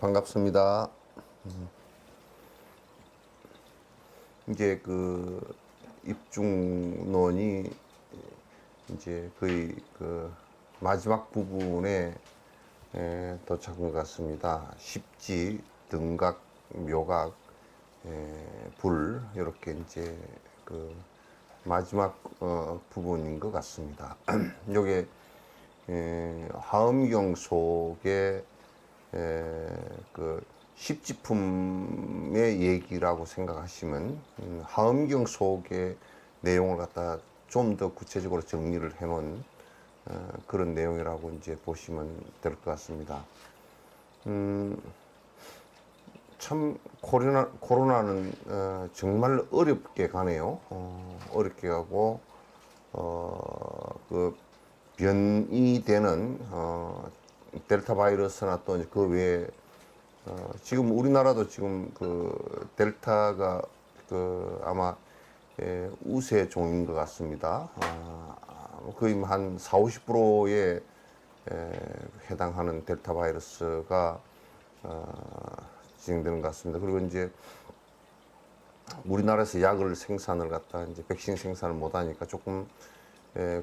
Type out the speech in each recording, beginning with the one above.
반갑습니다. 이제 그 입중론이 이제 거의 그 마지막 부분에 도착한 것 같습니다. 십지, 등각, 묘각, 불 이렇게 이제 그 마지막 부분인 것 같습니다. 요게 화엄경 속에 그 십지품의 얘기라고 생각하시면 화엄경 속의 내용을 갖다 좀 더 구체적으로 정리를 해놓은 그런 내용이라고 이제 보시면 될 것 같습니다. 참 코로나는 정말 어렵게 가네요. 어렵게 가고 그 변이되는 델타 바이러스나 또 그 외에 지금 우리나라도 지금 그 델타가 그 아마 우세 종인 것 같습니다. 거의 한 40~50%에 해당하는 델타 바이러스가 진행되는 것 같습니다. 그리고 이제 우리나라에서 약을 생산을 갖다 이제 백신 생산을 못 하니까 조금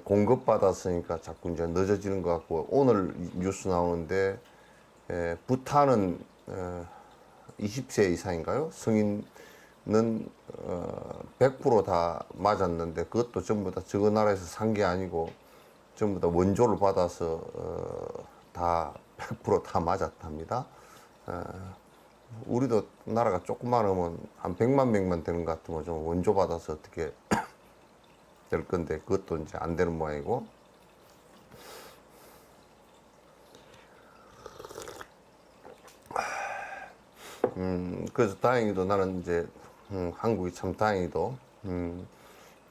공급받았으니까 자꾸 이제 늦어지는 것 같고, 오늘 뉴스 나오는데 부탄은 20세 이상인가요? 성인은 100% 다 맞았는데, 그것도 전부 다 저 나라에서 산 게 아니고 전부 다 원조를 받아서 다 100% 다 맞았답니다. 우리도 나라가 조그마하면 한 100만 명만 되는 것 같으면 좀 원조 받아서 어떻게 될 건데, 그것도 이제 안 되는 모양이고. 그래서 다행히도 나는 이제 한국이 참 다행히도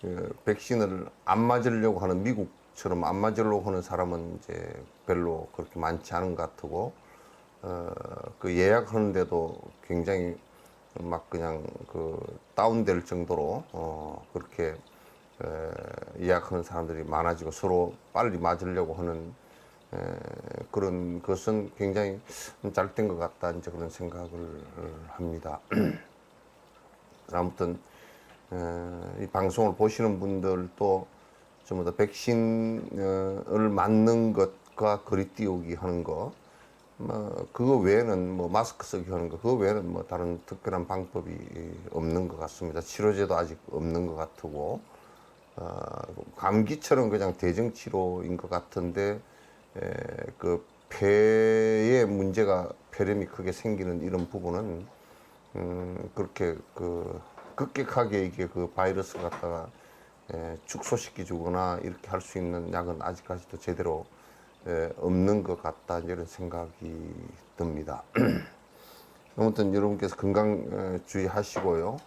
그 백신을 안 맞으려고 하는, 미국처럼 안 맞으려고 하는 사람은 이제 별로 그렇게 많지 않은 것 같고, 그 예약하는데도 굉장히 막 그냥 그 다운될 정도로 그렇게 예약하는 사람들이 많아지고 서로 빨리 맞으려고 하는 그런 것은 굉장히 잘 된 것 같다, 이제 그런 생각을 합니다. 아무튼 이 방송을 보시는 분들도 전부 다 백신을 맞는 것과 거리 띄우기 하는 거, 뭐 그거 외에는 뭐 마스크 쓰기 하는 거, 그거 외에는 뭐 다른 특별한 방법이 없는 것 같습니다. 치료제도 아직 없는 것 같고, 감기처럼 그냥 대증치료인 것 같은데, 그 폐에 문제가, 폐렴이 크게 생기는 이런 부분은 그렇게 그 급격하게 이게 그 바이러스 갖다가 축소시켜 주거나 이렇게 할 수 있는 약은 아직까지도 제대로 없는 것 같다, 이런 생각이 듭니다. 아무튼 여러분께서 건강 주의하시고요.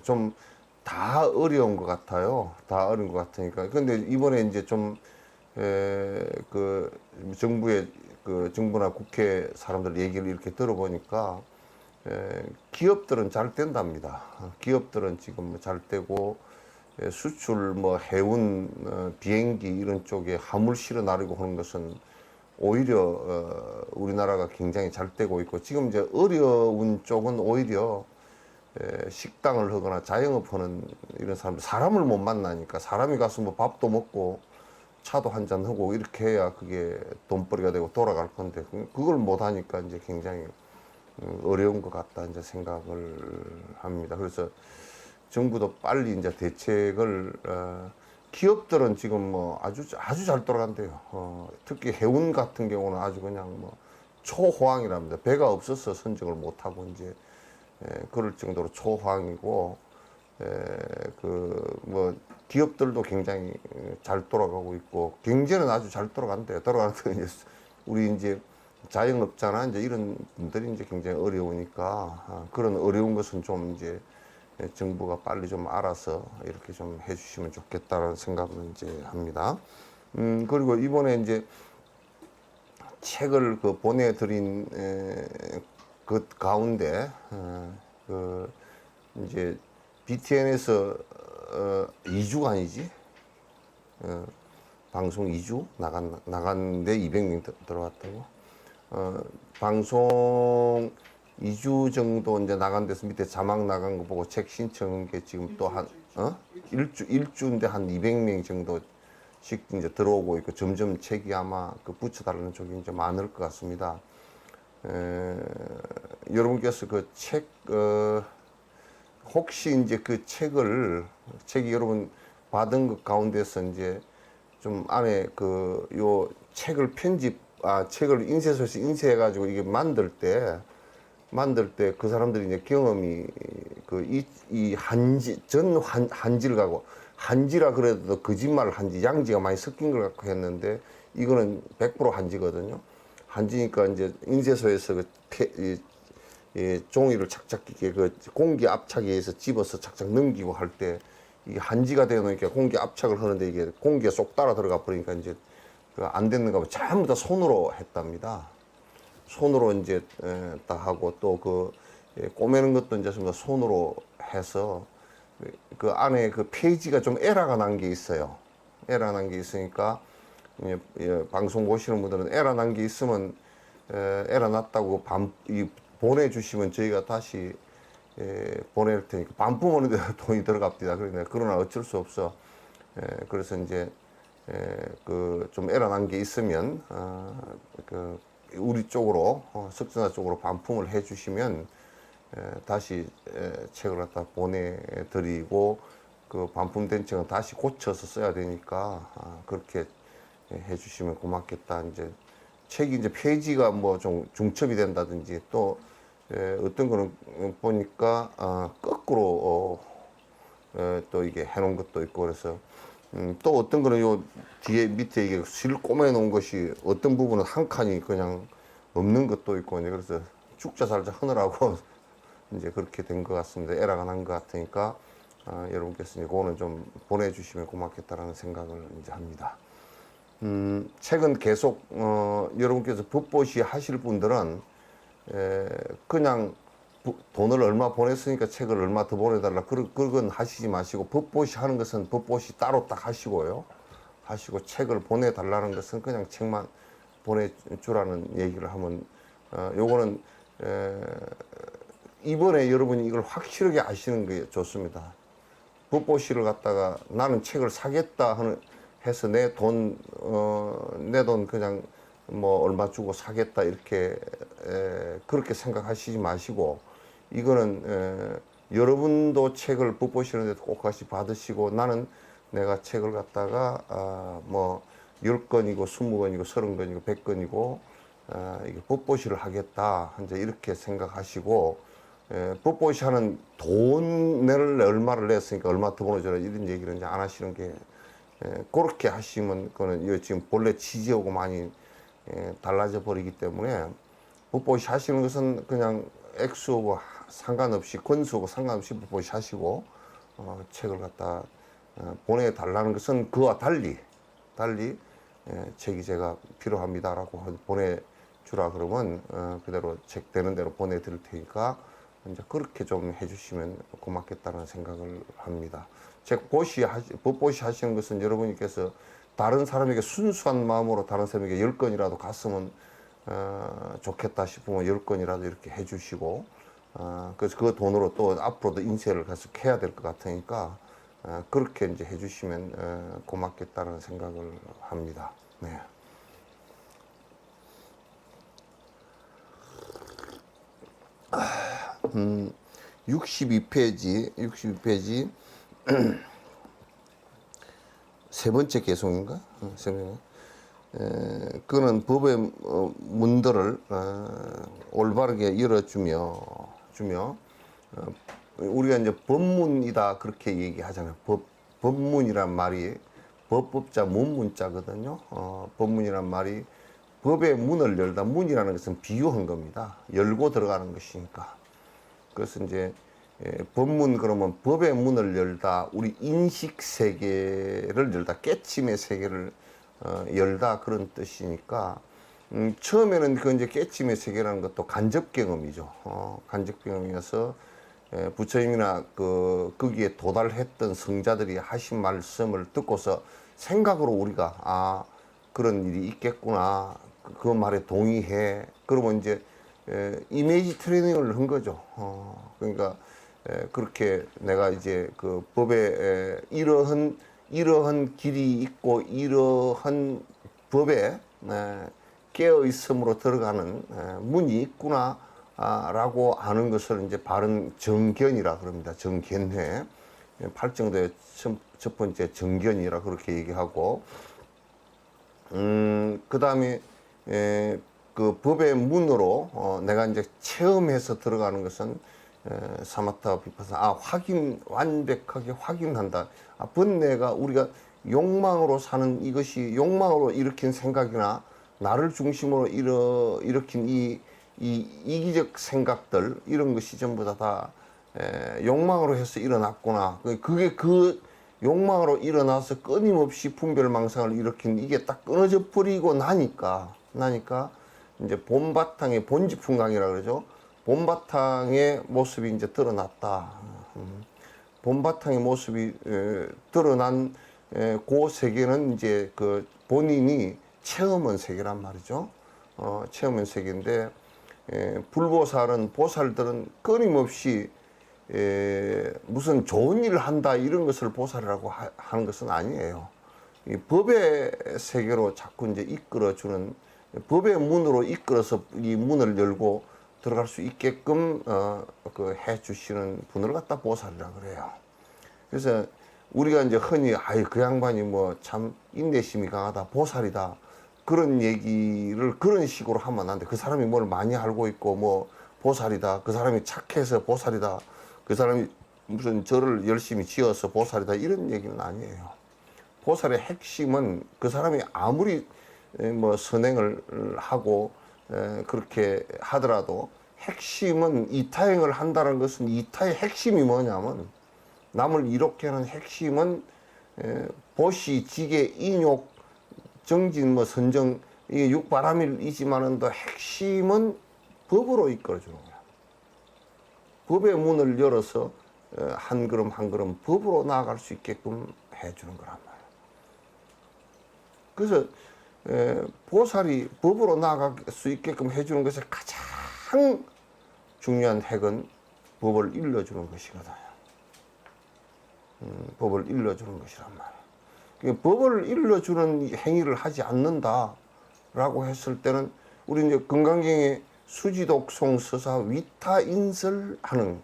좀 다 어려운 것 같아요. 다 어려운 것 같으니까. 근데 이번에 이제 좀 그 정부의 그 정부나 국회 사람들 얘기를 이렇게 들어보니까 기업들은 잘 된답니다. 기업들은 지금 잘 되고, 수출 뭐 해운 비행기 이런 쪽에 화물 실어 나르고 하는 것은 오히려 우리나라가 굉장히 잘 되고 있고, 지금 이제 어려운 쪽은 오히려 식당을 하거나 자영업하는 이런 사람들, 사람을 못 만나니까, 사람이 가서 뭐 밥도 먹고 차도 한잔 하고 이렇게 해야 그게 돈벌이가 되고 돌아갈 건데, 그걸 못 하니까 이제 굉장히 어려운 것 같다 이제 생각을 합니다. 그래서 정부도 빨리 이제 대책을, 기업들은 지금 뭐 아주 잘 돌아간대요. 특히 해운 같은 경우는 아주 그냥 뭐 초호황이랍니다. 배가 없어서 선정을 못 하고 이제 그럴 정도로 초호황이고, 그 뭐 기업들도 굉장히 잘 돌아가고 있고, 경제는 아주 잘 돌아간대요. 돌아가는데 이제 우리 이제 자영업자나 이제 이런 분들이 이제 굉장히 어려우니까, 그런 어려운 것은 좀 이제 정부가 빨리 좀 알아서 이렇게 좀 해주시면 좋겠다라는 생각을 이제 합니다. 그리고 이번에 이제 책을 그 보내드린 그 가운데 그 이제 BTN에서 2주가 아니지, 방송 2주 나갔는데 200명 들어왔다고. 방송 2주 정도 이제 나간 데서 밑에 자막 나간 거 보고 책 신청한 게 지금 또 한, 일주인데 한 200명 정도씩 이제 들어오고 있고, 점점 책이 아마 그 붙여달라는 쪽이 이제 많을 것 같습니다. 여러분께서 그 책, 혹시 이제 그 책이 여러분 받은 것 가운데서 이제 좀 안에 그 요 책을 책을 인쇄소에서 인쇄해가지고 이게 만들 때 그 사람들이 이제 경험이 이 한지를 가고, 한지라 그래도 거짓말 한지, 양지가 많이 섞인 걸 갖고 했는데, 이거는 100% 한지거든요. 한지니까 이제 인쇄소에서 이 종이를 착착 이렇게 그 공기 압착에 의해서 집어서 착착 넘기고 할 때 이게 한지가 되어 놓으니까 공기 압착을 하는데 이게 공기가 쏙 따라 들어가 버리니까 이제 안 됐는가 봐. 전부 다 손으로 했답니다. 손으로 이제 다 하고, 또 꼬매는 것도 이제 전부 다 손으로 해서 그 안에 그 페이지가 좀 에러가 난 게 있어요. 에러 난 게 있으니까 방송 보시는 분들은 에러 난 게 있으면 에러 났다고 보내주시면 저희가 다시 보낼 테니까, 반품하는데 돈이 들어갑니다. 그러나 어쩔 수 없어. 그래서 이제 그 좀 에러 난 게 있으면 그 우리 쪽으로 석전화 쪽으로 반품을 해주시면 다시 책을 갖다 보내드리고, 그 반품된 책은 다시 고쳐서 써야 되니까 그렇게 해주시면 고맙겠다. 이제 책이 이제 페이지가 뭐 좀 중첩이 된다든지, 또 어떤 거는 보니까 거꾸로 또 이게 해놓은 것도 있고, 그래서 또 어떤 거는 요 뒤에 밑에 이게 실 꼬매 놓은 것이 어떤 부분은 한 칸이 그냥 없는 것도 있고, 이제 그래서 죽자 살자 하느라고 이제 그렇게 된 것 같습니다. 에러가 난 것 같으니까 여러분께서 이제 그거는 좀 보내주시면 고맙겠다라는 생각을 이제 합니다. 책은 계속 여러분께서 법보시 하실 분들은 그냥 돈을 얼마 보냈으니까 책을 얼마 더 보내달라, 그건 하시지 마시고, 법보시 하는 것은 법보시 따로 딱 하시고요. 책을 보내달라는 것은 그냥 책만 보내주라는 얘기를 하면, 요거는 이번에 여러분이 이걸 확실하게 아시는 게 좋습니다. 법보시를 갖다가 나는 책을 사겠다 해서 내 돈 그냥 뭐 얼마 주고 사겠다 이렇게 그렇게 생각하시지 마시고, 이거는 여러분도 책을 법보시는데 꼭 같이 받으시고, 나는 내가 책을 갖다가 뭐 10권이고 20권이고 30권이고 100권이고 이게 법보시를 하겠다 이제 이렇게 생각하시고, 법보시 하는 돈을 얼마를 냈으니까 얼마 더 보내줘라 이런 얘기를 이제 안 하시는 게, 그렇게 하시면 그거는 지금 본래 취지하고 많이 달라져 버리기 때문에, 법보시 하시는 것은 그냥 액수하고 상관없이, 권수하고 상관없이 법보시 하시고, 책을 갖다 보내달라는 것은 그와 달리 책이 제가 필요합니다라고 보내주라 그러면 그대로 책 되는 대로 보내드릴 테니까 이제 그렇게 좀 해주시면 고맙겠다는 생각을 합니다. 법보시 하시는 것은 여러분께서 다른 사람에게 순수한 마음으로 다른 사람에게 10건이라도 갔으면 좋겠다 싶으면 10건이라도 이렇게 해주시고, 그래서 그 돈으로 또 앞으로도 인쇄를 계속 해야 될 것 같으니까 그렇게 이제 해주시면 고맙겠다는 생각을 합니다. 네. 62페이지 세 번째 개송인가? 그는 법의 문들을 올바르게 열어주며 우리가 이제 법문이다 그렇게 얘기하잖아요. 법문이란 말이 법법자 문문자거든요. 법문이란 말이 법의 문을 열다. 문이라는 것은 비유한 겁니다. 열고 들어가는 것이니까. 그래서 이제 법문 그러면 법의 문을 열다. 우리 인식 세계를 열다. 깨침의 세계를 열다 그런 뜻이니까 처음에는 그 이제 깨침의 세계라는 것도 간접 경험이죠. 간접 경험이어서 부처님이나 거기에 도달했던 성자들이 하신 말씀을 듣고서 생각으로 우리가 그런 일이 있겠구나 그 말에 동의해. 그러면 이제 이미지 트레이닝을 한 거죠. 그러니까 그렇게 내가 이제 그 법에 이러한 길이 있고 이러한 법에 깨어 있음으로 들어가는 문이 있구나 라고 아는 것을 이제 바른 정견이라 그럽니다. 정견회. 팔정도의 첫 번째 정견이라 그렇게 얘기하고, 그 다음에 그 법의 문으로 내가 이제 체험해서 들어가는 것은 사마타 비파사 완벽하게 확인한다. 번뇌가 우리가 욕망으로 사는 이것이 욕망으로 일으킨 생각이나 나를 중심으로 일으킨 이 이기적 생각들 이런 것이 전부 다 욕망으로 해서 일어났구나. 그게 그 욕망으로 일어나서 끊임없이 분별망상을 일으킨 이게 딱 끊어져 버리고 나니까 이제 본바탕의 본지풍강이라 그러죠. 본바탕의 모습이 이제 드러났다. 본바탕의 모습이 드러난 그 세계는 이제 그 본인이 체험한 세계란 말이죠. 체험한 세계인데 불보살은 보살들은 끊임없이 무슨 좋은 일을 한다 이런 것을 보살이라고 하는 것은 아니에요. 이 법의 세계로 자꾸 이제 이끌어주는 법의 문으로 이끌어서 이 문을 열고 들어갈 수 있게끔 그 해주시는 분을 갖다 보살이라 그래요. 그래서 우리가 이제 흔히 그 양반이 뭐 참 인내심이 강하다 보살이다 그런 얘기를 그런 식으로 하면 안 돼. 그 사람이 뭘 많이 알고 있고 뭐 보살이다. 그 사람이 착해서 보살이다. 그 사람이 무슨 절을 열심히 지어서 보살이다. 이런 얘기는 아니에요. 보살의 핵심은 그 사람이 아무리 뭐 선행을 하고 그렇게 하더라도 핵심은 이타행을 한다는 것은 이타의 핵심이 뭐냐면 남을 이롭게 하는 핵심은 보시, 지계, 인욕, 정진, 뭐 선정 이게 육바라밀이지만은 더 핵심은 법으로 이끌어주는 거야. 법의 문을 열어서 한 걸음 한 걸음 법으로 나아갈 수 있게끔 해주는 거란 말이야. 그래서 보살이 법으로 나아갈 수 있게끔 해주는 것의 가장 중요한 핵은 법을 일러주는 것이거든요. 법을 일러주는 것이란 말이에요. 법을 일러주는 행위를 하지 않는다라고 했을 때는 우리 이제 건강경에 수지독송 서사 위타인설하는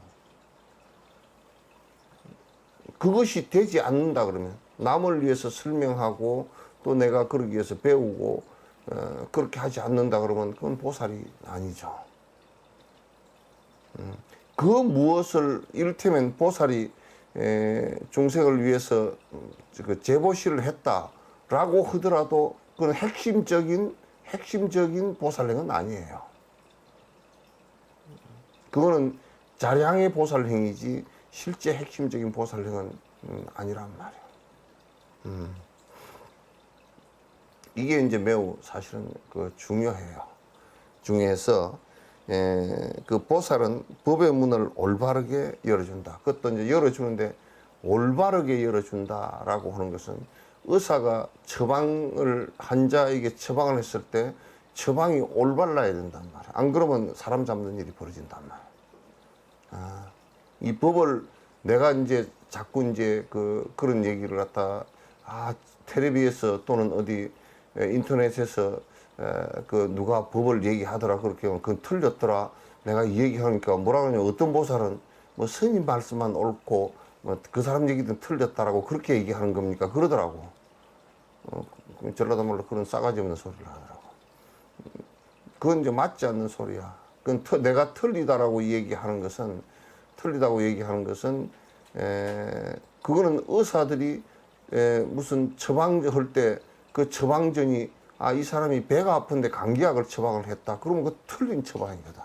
그것이 되지 않는다 그러면 남을 위해서 설명하고 또 내가 그러기 위해서 배우고 그렇게 하지 않는다 그러면 그건 보살이 아니죠. 그 무엇을 이를테면 보살이 중생을 위해서 그 제보시를 했다라고 하더라도 그건 핵심적인 보살행은 아니에요. 그거는 자량의 보살행이지 실제 핵심적인 보살행은 아니란 말이에요. 이게 이제 매우 사실은 그 중요해요. 중요해서 그 보살은 법의 문을 올바르게 열어준다. 그것도 이제 열어주는데 올바르게 열어준다라고 하는 것은 의사가 처방을 환자에게 처방을 했을 때 처방이 올바라야 된단 말이야. 안 그러면 사람 잡는 일이 벌어진단 말이야. 이 법을 내가 이제 자꾸 이제 그런 얘기를 갖다 텔레비에서 또는 어디 인터넷에서 누가 법을 얘기하더라 그렇게 하면 그건 틀렸더라. 내가 얘기하니까 뭐라 그러냐. 어떤 보살은 뭐 스님 말씀만 옳고 뭐 그 사람 얘기든 틀렸다라고 그렇게 얘기하는 겁니까? 그러더라고. 전라도 말로 그런 싸가지 없는 소리를 하더라고. 그건 이제 맞지 않는 소리야. 그건 내가 틀리다고 얘기하는 것은 그거는 의사들이 무슨 처방할 때 그 처방전이 이 사람이 배가 아픈데 감기약을 처방을 했다. 그러면 그 틀린 처방이거든.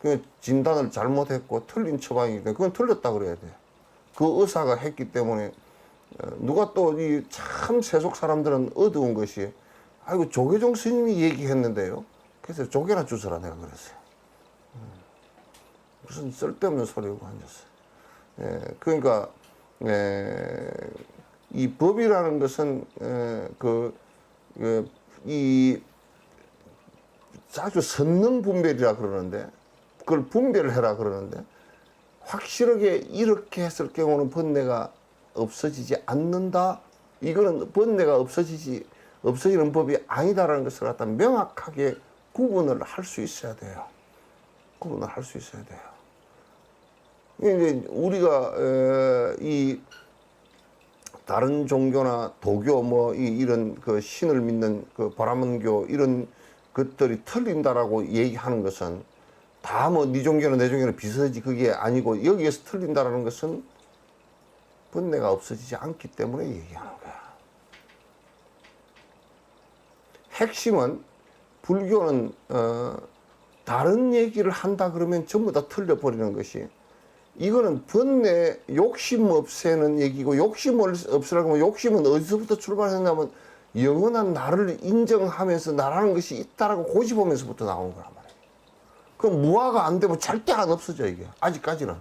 그 진단을 잘못했고 틀린 처방이기 때문에 그건 틀렸다 그래야 돼. 그 의사가 했기 때문에 누가 또 이 참 세속 사람들은 어두운 것이 아이고 조계종 스님이 얘기했는데요. 그래서 조개나 주스라 내가 그랬어요. 무슨 쓸데없는 소리고 앉았어요. 그러니까 이 법이라는 것은 이 아주 선능 분별이라 그러는데 그걸 분별을 해라 그러는데 확실하게 이렇게 했을 경우는 번뇌가 없어지지 않는다. 이거는 번뇌가 없어지는 법이 아니다라는 것을 갖다 명확하게 구분을 할 수 있어야 돼요. 구분을 할 수 있어야 돼요. 이제 우리가 이 다른 종교나 도교 뭐 이런 그 신을 믿는 그 바라문교 이런 것들이 틀린다라고 얘기하는 것은 다 뭐 네 종교나 내 종교는 비슷하지 그게 아니고 여기에서 틀린다라는 것은 번뇌가 없어지지 않기 때문에 얘기하는 거야. 핵심은 불교는 다른 얘기를 한다 그러면 전부 다 틀려버리는 것이 이거는 번뇌 욕심 없애는 얘기고 욕심을 없애라고 하면 욕심은 어디서부터 출발했냐면 영원한 나를 인정하면서 나라는 것이 있다라고 고집하면서부터 나오는 거란 말이에요. 그럼 무화가 안 되면 절대 안 없어져 이게 아직까지는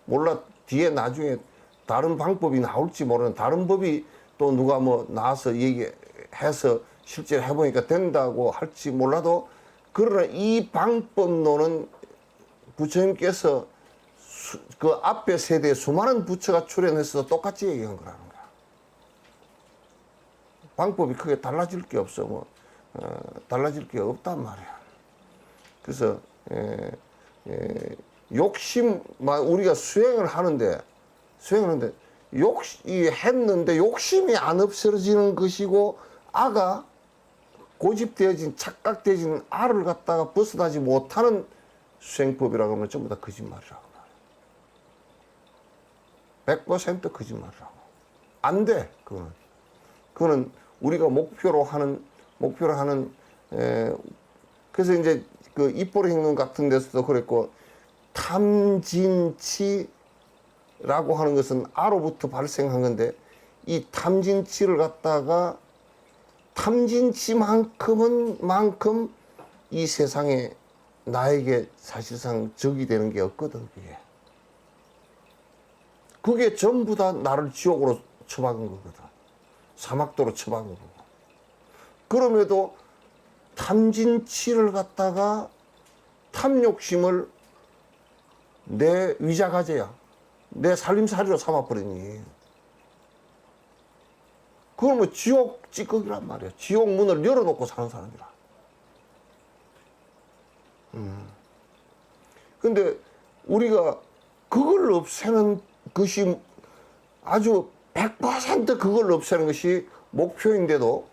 몰라 뒤에 나중에 다른 방법이 나올지 모르는 다른 법이 또 누가 뭐 나와서 얘기해서 실제로 해보니까 된다고 할지 몰라도 그러나 이 방법론은 부처님께서 그 앞에 세대에 수많은 부처가 출연해서 똑같이 얘기한 거라는 거야. 방법이 크게 달라질 게 없어. 달라질 게 없단 말이야. 그래서 욕심만 우리가 수행을 하는데 했는데 욕심이 안 없어지는 것이고 아가 고집되어진 착각되어진 알을 갖다가 벗어나지 못하는 수행법이라고 하면 전부 다 거짓말이라고. 100% 거짓말이라고. 안 돼, 그거는 우리가 목표로 하는, 그래서 이제 그 입보리 행론 같은 데서도 그랬고, 탐진치라고 하는 것은 아로부터 발생한 건데, 이 탐진치를 갖다가 탐진치만큼 이 세상에 나에게 사실상 적이 되는 게 없거든, 그게. 그게 전부 다 나를 지옥으로 처박은 거거든. 사막도로 처박은 거고. 그럼에도 탐진치를 갖다가 탐욕심을 내 위자가제야. 내 살림살이로 삼아버리니. 그건 뭐 지옥 찌꺼기란 말이야. 지옥 문을 열어놓고 사는 사람이라. 근데 우리가 그걸 없애는 것이 아주 100% 그걸 없애는 것이 목표인데도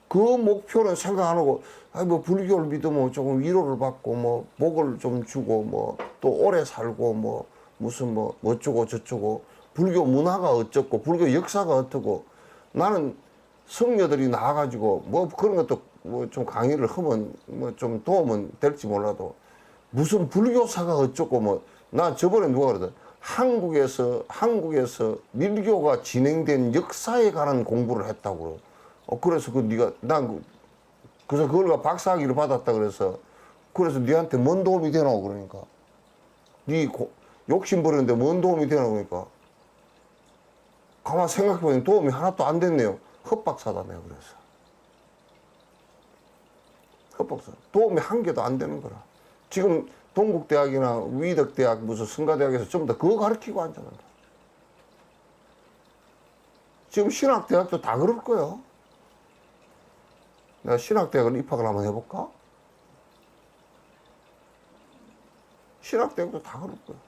그 목표는 생각 안 하고 뭐 불교를 믿으면 조금 위로를 받고 뭐 복을 좀 주고 뭐 또 오래 살고 뭐 무슨 뭐 어쩌고 저쩌고 불교 문화가 어쩌고 불교 역사가 어떻고 나는 성녀들이 나와가지고 뭐 그런 것도 뭐 좀 강의를 하면 뭐 좀 도움은 될지 몰라도 무슨 불교사가 어쩌고 뭐 나 저번에 누가 그러더라. 한국에서 밀교가 진행된 역사에 관한 공부를 했다고. 그래서 그래서 그걸 박사학위를 받았다 그래서 니한테 뭔 도움이 되노 그러니까 니 욕심 부리는데 뭔 도움이 되노 그러니까 가만 생각해보니 도움이 하나도 안 됐네요. 헛박사다 내가 그래서. 헛박사. 도움이 한 개도 안 되는 거라. 지금 동국대학이나 위덕대학 무슨 성가대학에서 전부 다 그거 가르치고 앉아는 거야. 지금 신학대학도 다 그럴 거예요. 내가 신학대학을 입학을 한번 해볼까? 신학대학도 다 그럴 거예요.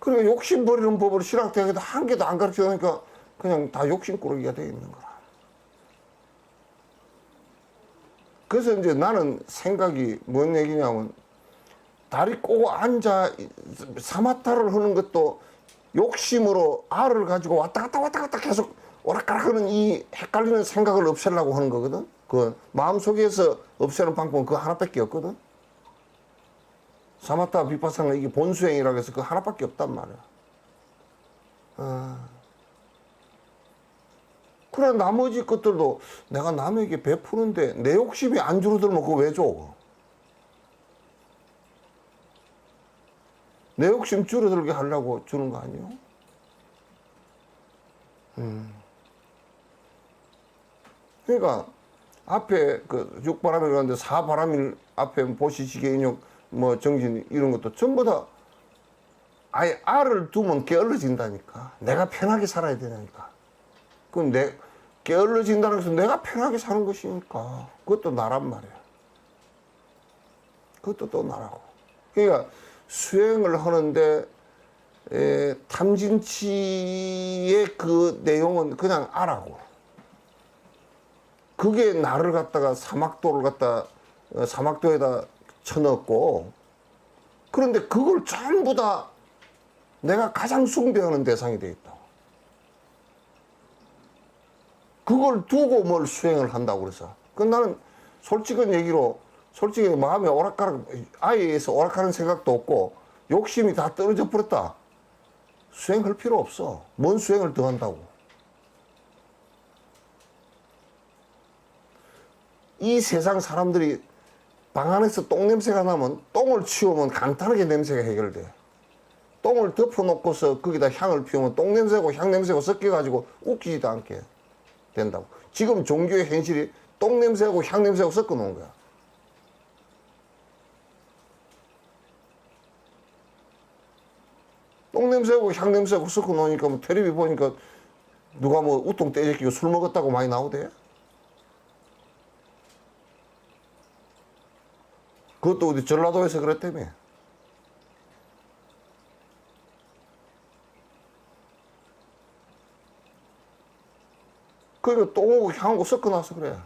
그러니까 욕심 버리는 법을 신학대학에도 한 개도 안 가르쳐주니까 그냥 다 욕심꾸러기가 되어 있는 거라. 그래서 이제 나는 생각이 뭔 얘기냐면 다리 꼬고 앉아 사마타를 하는 것도 욕심으로 알을 가지고 왔다 갔다 계속 오락가락 하는 이 헷갈리는 생각을 없애려고 하는 거거든. 그 마음속에서 없애는 방법은 그거 하나밖에 없거든. 사마타 비파사나 이게 본수행이라고 해서 그거 하나밖에 없단 말이야. 그래 나머지 것들도 내가 남에게 베푸는데 내 욕심이 안 줄어들면 그거 왜 줘? 내 욕심 줄어들게 하려고 주는 거 아니에요? 그러니까 앞에 그 육바람이 그러는데 사바람일 앞에 보시시계 인욕 뭐 정신 이런 것도 전부 다 아예 알을 두면 게을러진다니까. 내가 편하게 살아야 되니까. 그럼 게을러진다는 것은 내가 편하게 사는 것이니까. 그것도 나란 말이야. 그것도 또 나라고. 그러니까 수행을 하는데 탐진치의 그 내용은 그냥 알아고. 그게 나를 갖다가 사막도를 갖다 사막도에다 쳐넣었고, 그런데 그걸 전부 다 내가 가장 숭배하는 대상이 되어 있다고. 그걸 두고 뭘 수행을 한다고 그래서. 그 나는 솔직한 얘기로 솔직히 마음에 오락가락 아예에서 오락하는 생각도 없고 욕심이 다 떨어져 버렸다. 수행할 필요 없어. 뭔 수행을 더 한다고. 이 세상 사람들이 방 안에서 똥 냄새가 나면 똥을 치우면 간단하게 냄새가 해결돼. 똥을 덮어놓고서 거기다 향을 피우면 똥 냄새고 향 냄새고 섞여가지고 웃기지도 않게 된다고. 지금 종교의 현실이 똥 냄새하고 향 냄새하고 섞어 놓은 거야. 똥 냄새하고 향 냄새하고 섞어 놓으니까 뭐 텔레비 보니까 누가 뭐 우통 떼제끼고 술 먹었다고 많이 나오대. 그것도 어디 전라도에서 그랬다며. 그러니까 똥하고 향하고 섞어놔서 그래.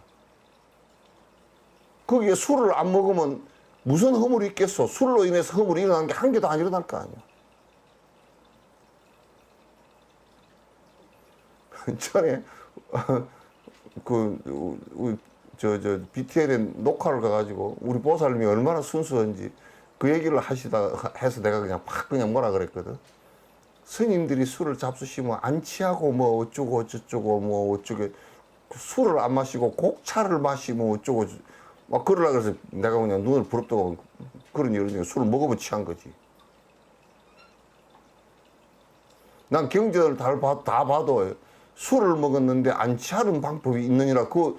거기에 술을 안 먹으면 무슨 허물이 있겠어. 술로 인해서 허물이 일어나는 게 한 개도 안 일어날 거 아니야. 전에 BTL에 녹화를 가가지고 우리 보살님이 얼마나 순수한지 그 얘기를 하시다 해서 내가 그냥 팍 그냥 뭐라 그랬거든. 스님들이 술을 잡수시면 안 취하고 뭐 어쩌고 어쩌고 뭐 어쩌고 술을 안 마시고 곡차를 마시면 어쩌고 막 그러라 그래서 내가 그냥 눈을 부릅뜨고 그런 이런 술을 먹으면 취한 거지. 난 경전을 다 봐도 술을 먹었는데 안 취하는 방법이 있느니라. 그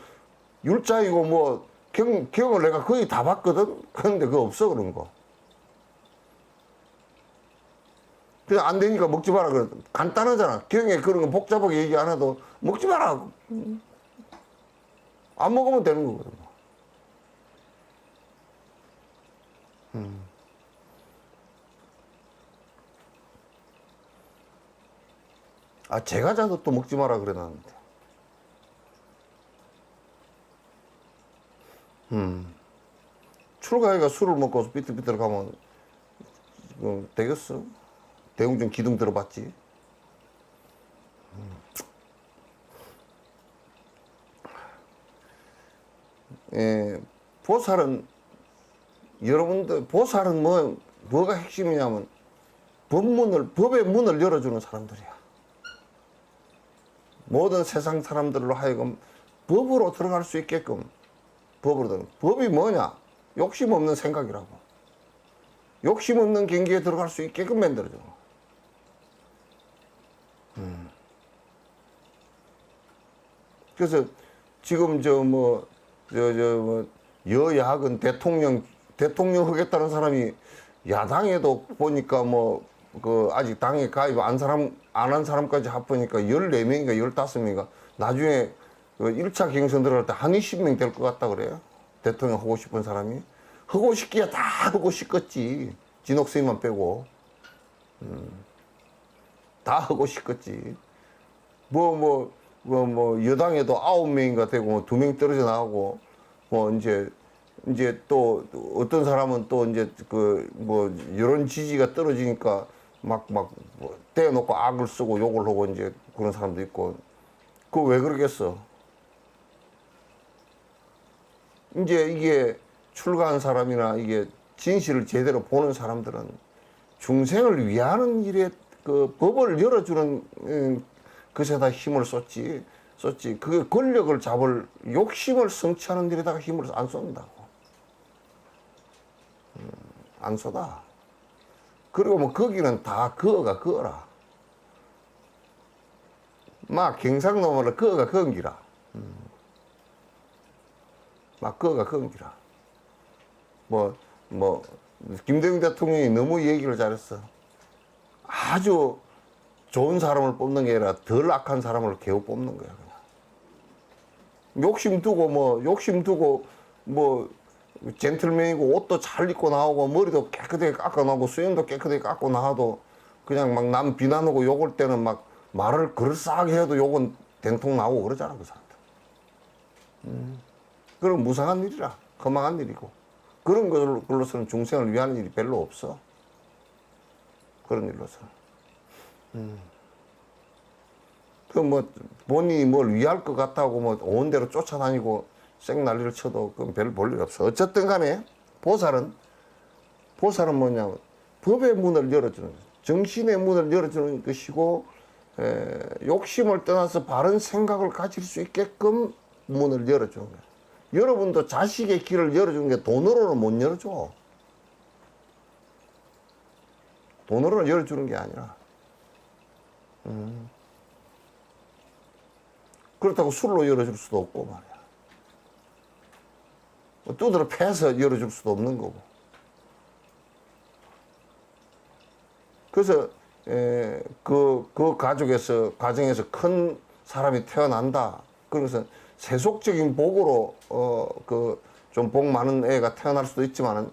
율자이고 뭐 경을 내가 거의 다 봤거든. 그런데 그거 없어 그런 거. 그냥 안 되니까 먹지 마라 그래. 간단하잖아. 경에 그런 거 복잡하게 얘기 안 해도 먹지 마라. 안 먹으면 되는 거거든. 아, 제가 자도 또 먹지 마라 그래 놨는데. 출가해가 술을 먹고 삐뚤삐뚤 가면 되겠어? 대웅전 기둥 들어봤지? 보살은 여러분들 보살은 뭐가 핵심이냐면 법의 문을 열어주는 사람들이야. 모든 세상 사람들로 하여금 법으로 들어갈 수 있게끔 법이 뭐냐? 욕심 없는 생각이라고. 욕심 없는 경기에 들어갈 수 있게끔 만들어줘. 그래서 지금 여야학은 대통령 하겠다는 사람이 야당에도 보니까 아직 당에 가입 안 한 사람까지 합하니까 14명인가 15명인가 나중에 1차 경선 들어갈 때 한 20명 될 것 같다 그래요. 대통령 하고 싶은 사람이. 하고 싶기야 다 하고 싶겠지. 진옥선이만 빼고. 다 하고 싶겠지. 여당에도 9명인가 되고 2명 떨어져 나가고 이제 또 어떤 사람은 또 이제 여론 지지가 떨어지니까 막 떼어놓고 악을 쓰고 욕을 하고 이제 그런 사람도 있고. 그거 왜 그러겠어? 이제 이게 출가한 사람이나 이게 진실을 제대로 보는 사람들은 중생을 위하는 일에 그 법을 열어주는 것에다 힘을 쏟지. 그게 권력을 잡을 욕심을 성취하는 일에다가 힘을 안 쏜다고. 안 쏟아. 그리고 거기는 다 그어라. 막 경상도 말로 그어가 그은기라. 막 그어가 그은기라. 김대중 대통령이 너무 얘기를 잘했어. 아주 좋은 사람을 뽑는 게 아니라 덜 악한 사람을 겨우 뽑는 거야, 그냥. 욕심 두고 젠틀맨이고 옷도 잘 입고 나오고 머리도 깨끗하게 깎아 나오고 수염도 깨끗하게 깎고 나와도 그냥 막 남 비난하고 욕할 때는 막 말을 그럴싸하게 해도 욕은 된통 나오고 그러잖아, 그 사람들. 그건 무상한 일이라, 거망한 일이고. 그런 걸로서는 중생을 위하는 일이 별로 없어. 그런 일로서는. 본인이 뭘 위할 것 같다고 온 대로 쫓아다니고 생난리를 쳐도 그건 별 볼 일 없어. 어쨌든 간에 보살은 뭐냐면 법의 문을 열어주는 거죠. 정신의 문을 열어주는 것이고 욕심을 떠나서 바른 생각을 가질 수 있게끔 문을 열어주는 거예요. 여러분도 자식의 길을 열어주는 게 돈으로는 못 열어줘. 돈으로는 열어주는 게 아니라. 그렇다고 술로 열어줄 수도 없고 말이야. 두드러 패서 열어줄 수도 없는 거고. 그래서 가정에서 큰 사람이 태어난다. 그래서 세속적인 복으로 좀 복 많은 애가 태어날 수도 있지만은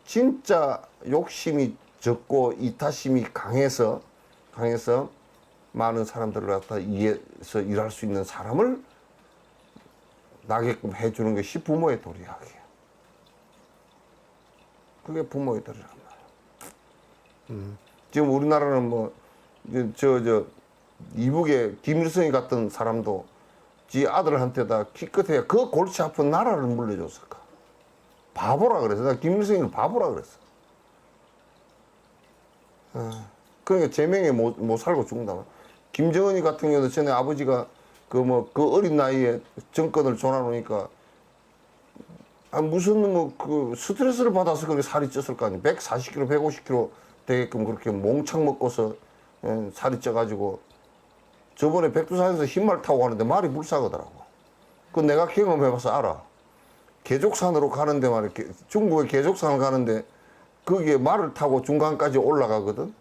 진짜 욕심이 적고 이타심이 강해서 많은 사람들을 갖다 이해해서 일할 수 있는 사람을 나게끔 해주는 것이 부모의 도리야. 그게 부모의 도리란 말이야. 지금 우리나라는 이북의 김일성이 같은 사람도 지 아들한테다 기껏해야 그 골치 아픈 나라를 물려줬을까. 바보라 그래서. 나 김일성이를 바보라 그랬어. 그러니까 제명에 못 살고 죽는다. 김정은이 같은 경우도 전에 아버지가 그 어린 나이에 정권을 존아놓으니까 무슨 스트레스를 받아서 그렇게 살이 쪘을 거 아니야. 140kg, 150kg 되게끔 그렇게 몽창 먹고서 살이 쪄가지고 저번에 백두산에서 흰말 타고 가는데 말이 불사거더라고. 그거 내가 경험해봐서 알아. 계족산으로 가는데 말이야. 중국의 계족산을 가는데 거기에 말을 타고 중간까지 올라가거든.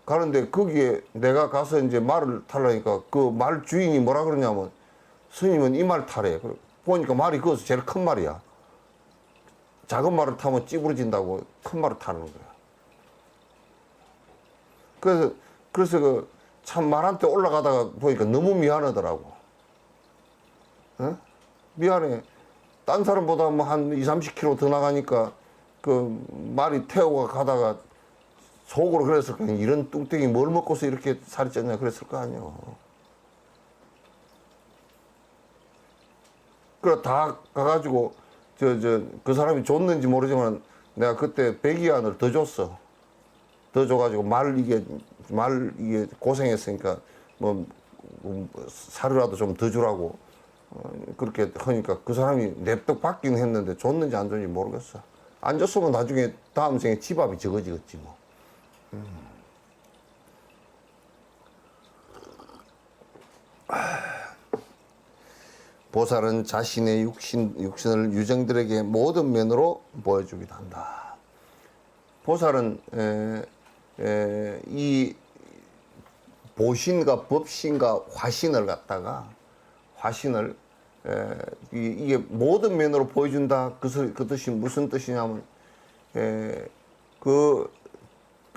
가는데 거기에 내가 가서 이제 말을 타려니까 그 말 주인이 뭐라 그러냐면 스님은 이 말 타래. 보니까 말이 거기서 제일 큰 말이야. 작은 말을 타면 찌부러진다고 큰 말을 타는 거야. 그래서 참 말한테 올라가다가 보니까 너무 미안하더라고. 어? 미안해. 딴 사람보다 한 20-30km 더 나가니까 그 말이 태우고 가다가 속으로 그랬을 거야. 이런 뚱땡이 뭘 먹고서 이렇게 살이 쪘냐 그랬을 거 아니야. 그래 다 가가지고 그 사람이 줬는지 모르지만 내가 그때 100위안을 더 줬어. 더 줘가지고 말 이게 고생했으니까 사료라도 좀 더 주라고 그렇게 하니까 그 사람이 냅득 받긴 했는데 줬는지 안 줬는지 모르겠어. 안 줬으면 나중에 다음 생에 집앞이 적어지겠지 뭐. 보살은 자신의 육신을 유정들에게 모든 면으로 보여주기도 한다. 보살은 이 보신과 법신과 화신을 갖다가 화신을 이게 모든 면으로 보여준다. 그 뜻이 무슨 뜻이냐면 그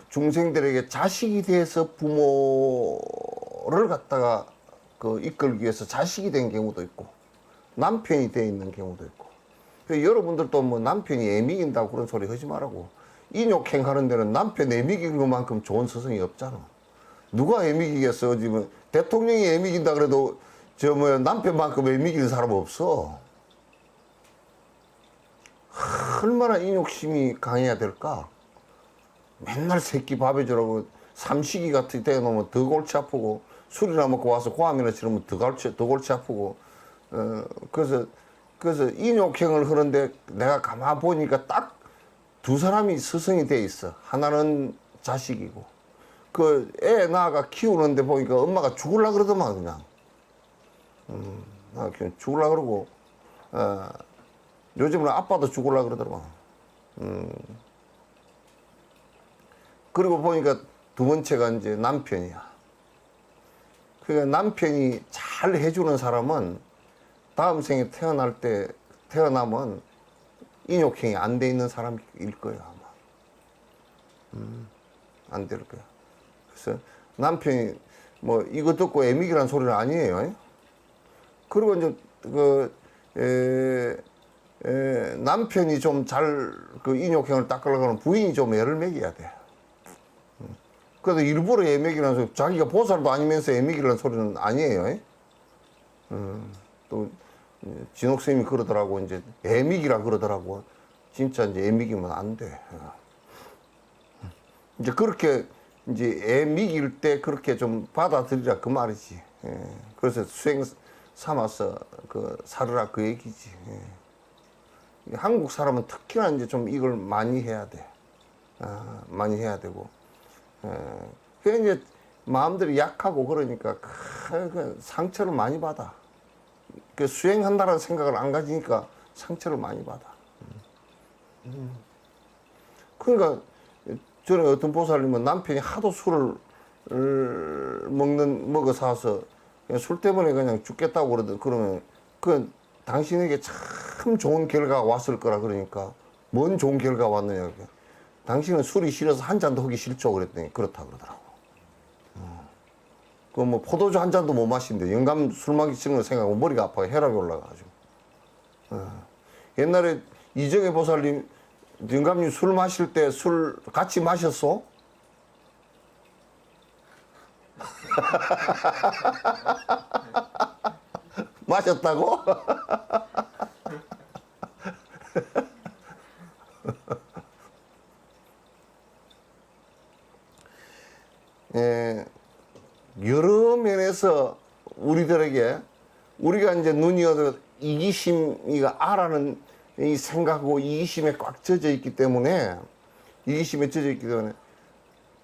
중생들에게 자식이 돼서 부모를 갖다가 그 이끌기 위해서 자식이 된 경우도 있고 남편이 돼 있는 경우도 있고. 여러분들도 뭐 남편이 애미긴다고 그런 소리 하지 말라고. 인욕행 하는 데는 남편 애미기는 것만큼 좋은 스승이 없잖아. 누가 애미기겠어? 지금 대통령이 애미긴다 그래도 저 뭐야 남편만큼 애미기는 사람 없어. 얼마나 인욕심이 강해야 될까? 맨날 새끼 밥해 주라고 삼식이 같은 데 놓으면 더 골치 아프고 술이나 먹고 와서 고함이나 치르면 더 골치 아프고 그래서 인욕행을 하는데 내가 가만 보니까 딱 두 사람이 스승이 돼 있어. 하나는 자식이고 그 애 낳아가 키우는데 보니까 엄마가 죽을라 그러더만 그냥 그냥 죽을라 그러고 요즘은 아빠도 죽을라 그러더만 그리고 보니까 두 번째가 이제 남편이야. 그러니까 남편이 잘 해주는 사람은 다음 생에 태어나면 인욕행이 안 돼 있는 사람일 거야 아마. 안 될 거야. 그래서 남편이 뭐 이거 듣고 애미기란 소리는 아니에요. 그리고 이제 남편이 좀 잘 그 인욕행을 닦으려고 하면 부인이 좀 애를 먹여야 돼. 그래서 일부러 애매기라는 소리, 자기가 보살도 아니면서 애매기라는 소리는 아니에요. 또 진옥스님이 그러더라고. 이제 애미기라 그러더라고. 진짜 이제 애미기면 안 돼. 이제 그렇게 이제 애미기일 때 그렇게 좀 받아들이라 그 말이지. 그래서 수행 삼아서 그 살으라 그 얘기지. 한국 사람은 특히나 이제 좀 이걸 많이 해야 돼. 많이 해야 되고. 그 이제 마음들이 약하고 그러니까 그 상처를 많이 받아. 그 수행한다는 생각을 안 가지니까 상처를 많이 받아. 그러니까 전에 어떤 보살님은 남편이 하도 술을 먹어 사서 술 때문에 그냥 죽겠다고 그러면 그 당신에게 참 좋은 결과가 왔을 거라 그러니까 뭔 좋은 결과가 왔느냐. 당신은 술이 싫어서 한 잔도 하기 싫죠 그랬더니 그렇다 그러더라고. 그 뭐 포도주 한 잔도 못 마신대. 영감 술 마시는 거 생각하면 머리가 아파요. 혈압이 올라가가지고. 옛날에 이정혜 보살님 영감님 술 마실 때 술 같이 마셨어? 마셨다고? 여러 면에서 우리들에게 우리가 이제 눈이 어두 이기심이가 아라는 이 생각하고 이기심에 꽉 젖어 있기 때문에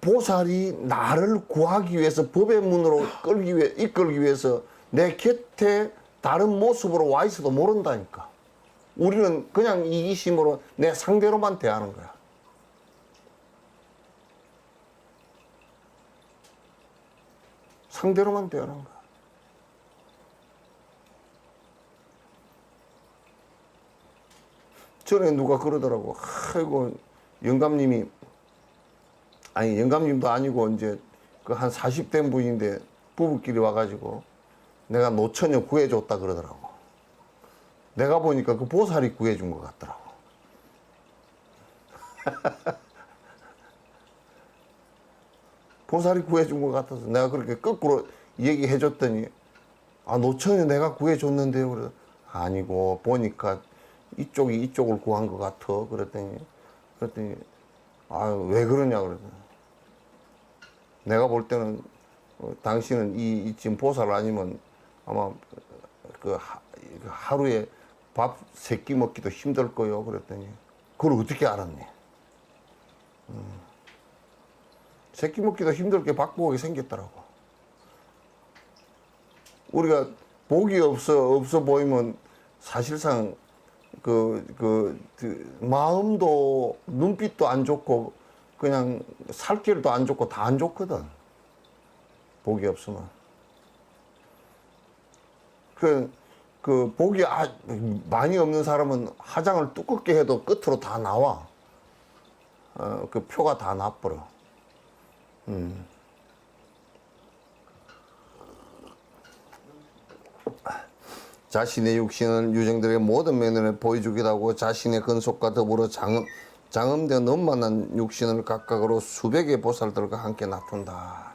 보살이 나를 구하기 위해서 법의 문으로 이끌기 위해서 내 곁에 다른 모습으로 와 있어도 모른다니까. 우리는 그냥 이기심으로 내 상대로만 대하는 거야. 상대로만 대하는 거야. 전에 누가 그러더라고. 아이고, 영감님도 아니고, 이제 그 한 40대 분인데 부부끼리 와가지고 내가 노처녀 구해줬다 그러더라고. 내가 보니까 그 보살이 구해준 것 같더라고. 보살이 구해준 것 같아서 내가 그렇게 거꾸로 얘기해줬더니 노처녀 내가 구해줬는데요. 그래 아니고 보니까 이쪽이 이쪽을 구한 것 같아. 그랬더니 왜 그러냐 그러더니 내가 볼 때는 당신은 이 지금 보살 아니면 아마 그 하루에 밥 3끼 먹기도 힘들 거요. 그랬더니 그걸 어떻게 알았니? 3끼 먹기도 힘들게 바꾸게 생겼더라고. 우리가 복이 없어 보이면 사실상 마음도 눈빛도 안 좋고 그냥 살길도 안 좋고 다 안 좋거든. 복이 없으면. 복이 많이 없는 사람은 화장을 두껍게 해도 끝으로 다 나와. 그 표가 다 나버려. 자신의 육신을 유정들에게 모든 면을 보여주기도 하고 자신의 근속과 더불어 장엄되어 너무만한 육신을 각각으로 수백의 보살들과 함께 나타난다.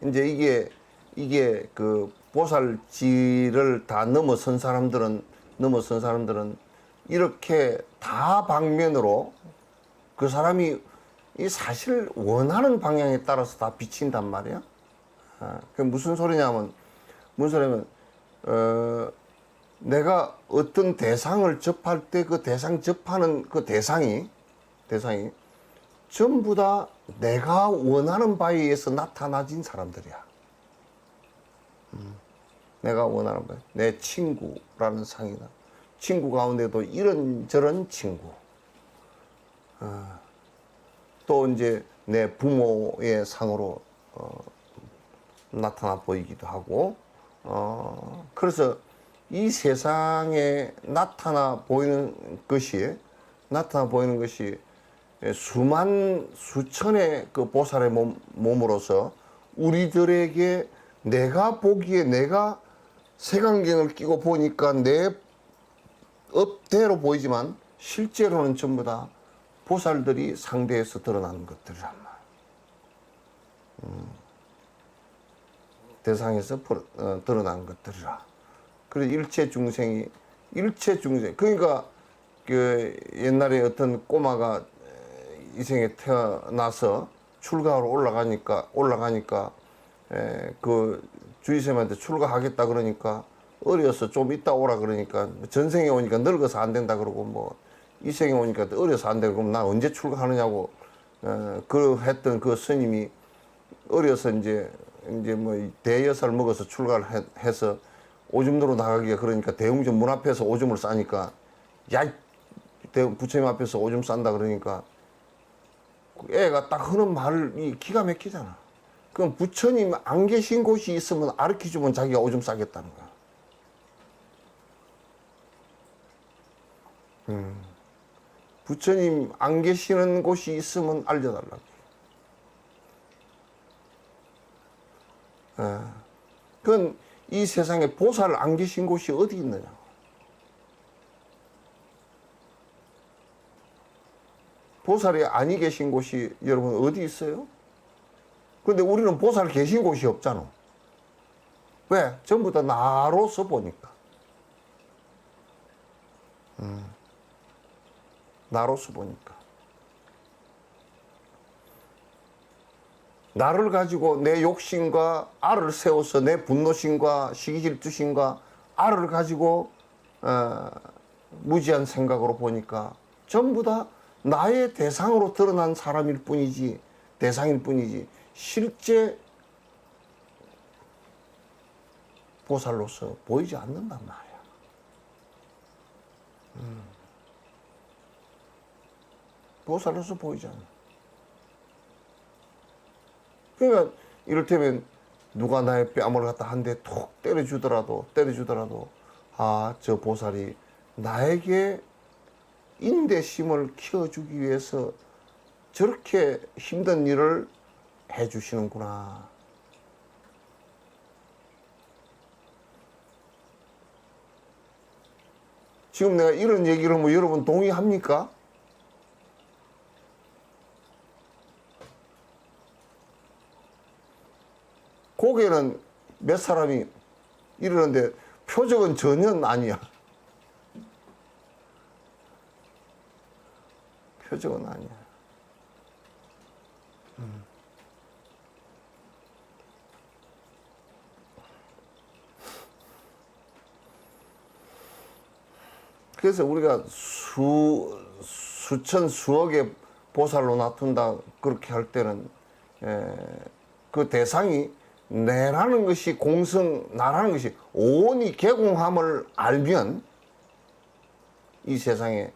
이제 이게 그 보살지를 다 넘어선 사람들은 이렇게 다 방면으로 그 사람이 이 사실 원하는 방향에 따라서 다 비친단 말이야. 그 무슨 소리냐면 내가 어떤 대상을 접할 때 그 대상 접하는 그 대상이 전부 다 내가 원하는 바에 의해서 나타나진 사람들이야. 내가 원하는 바, 내 친구라는 상이다. 친구 가운데도 이런저런 친구. 또 이제 내 부모의 상으로 나타나 보이기도 하고. 그래서 이 세상에 나타나 보이는 것이 수천의 그 보살의 몸으로서 우리들에게 내가 보기에 내가 색안경을 끼고 보니까 내 업대로 보이지만 실제로는 전부 다 보살들이 상대에서 드러나는 것들이란 말이야. 대상에서 드러난 것들이라. 그래서 일체 중생. 그러니까 그 옛날에 어떤 꼬마가 이 생에 태어나서 출가하러 올라가니까 그 주의쌤한테 출가하겠다 그러니까 어려서 좀 이따 오라 그러니까 전생에 오니까 늙어서 안 된다 그러고 뭐 이 생에 오니까 어려서 안 되고 그럼 나 언제 출가하느냐고 했던 그 스님이 어려서 이제 뭐 대여살 먹어서 출가를 해서 오줌도로 나가기가 그러니까 대웅전 문 앞에서 오줌을 싸니까 야 부처님 앞에서 오줌 싼다 그러니까 애가 딱 하는 말이 기가 막히잖아. 그럼 부처님 안 계신 곳이 있으면 가르쳐주면 자기가 오줌 싸겠다는 거야. 부처님 안 계시는 곳이 있으면 알려달라고. 그건 이 세상에 보살 안 계신 곳이 어디 있느냐. 보살이 아니 계신 곳이 여러분 어디 있어요? 근데 우리는 보살 계신 곳이 없잖아. 왜? 전부 다 나로서 보니까. 나로서 보니까. 나를 가지고 내 욕심과 알을 세워서 내 분노심과 시기질투심과 알을 가지고 무지한 생각으로 보니까 전부 다 나의 대상으로 드러난 사람일 뿐이지, 대상일 뿐이지 실제 보살로서 보이지 않는단 말이야. 보살로서 보이지 않아. 그러니까 이를테면 누가 나의 뺨을 갖다 한 대 톡 때려주더라도 저 보살이 나에게 인대심을 키워주기 위해서 저렇게 힘든 일을 해주시는구나. 지금 내가 이런 얘기를 하면 여러분 동의합니까? 고개는 몇 사람이 이러는데 표정은 전혀 아니야. 표정은 아니야. 그래서 우리가 수천 수억의 보살로 나툰다 그렇게 할 때는 그 대상이 내라는 것이 공성, 나라는 것이 오온이 개공함을 알면 이 세상에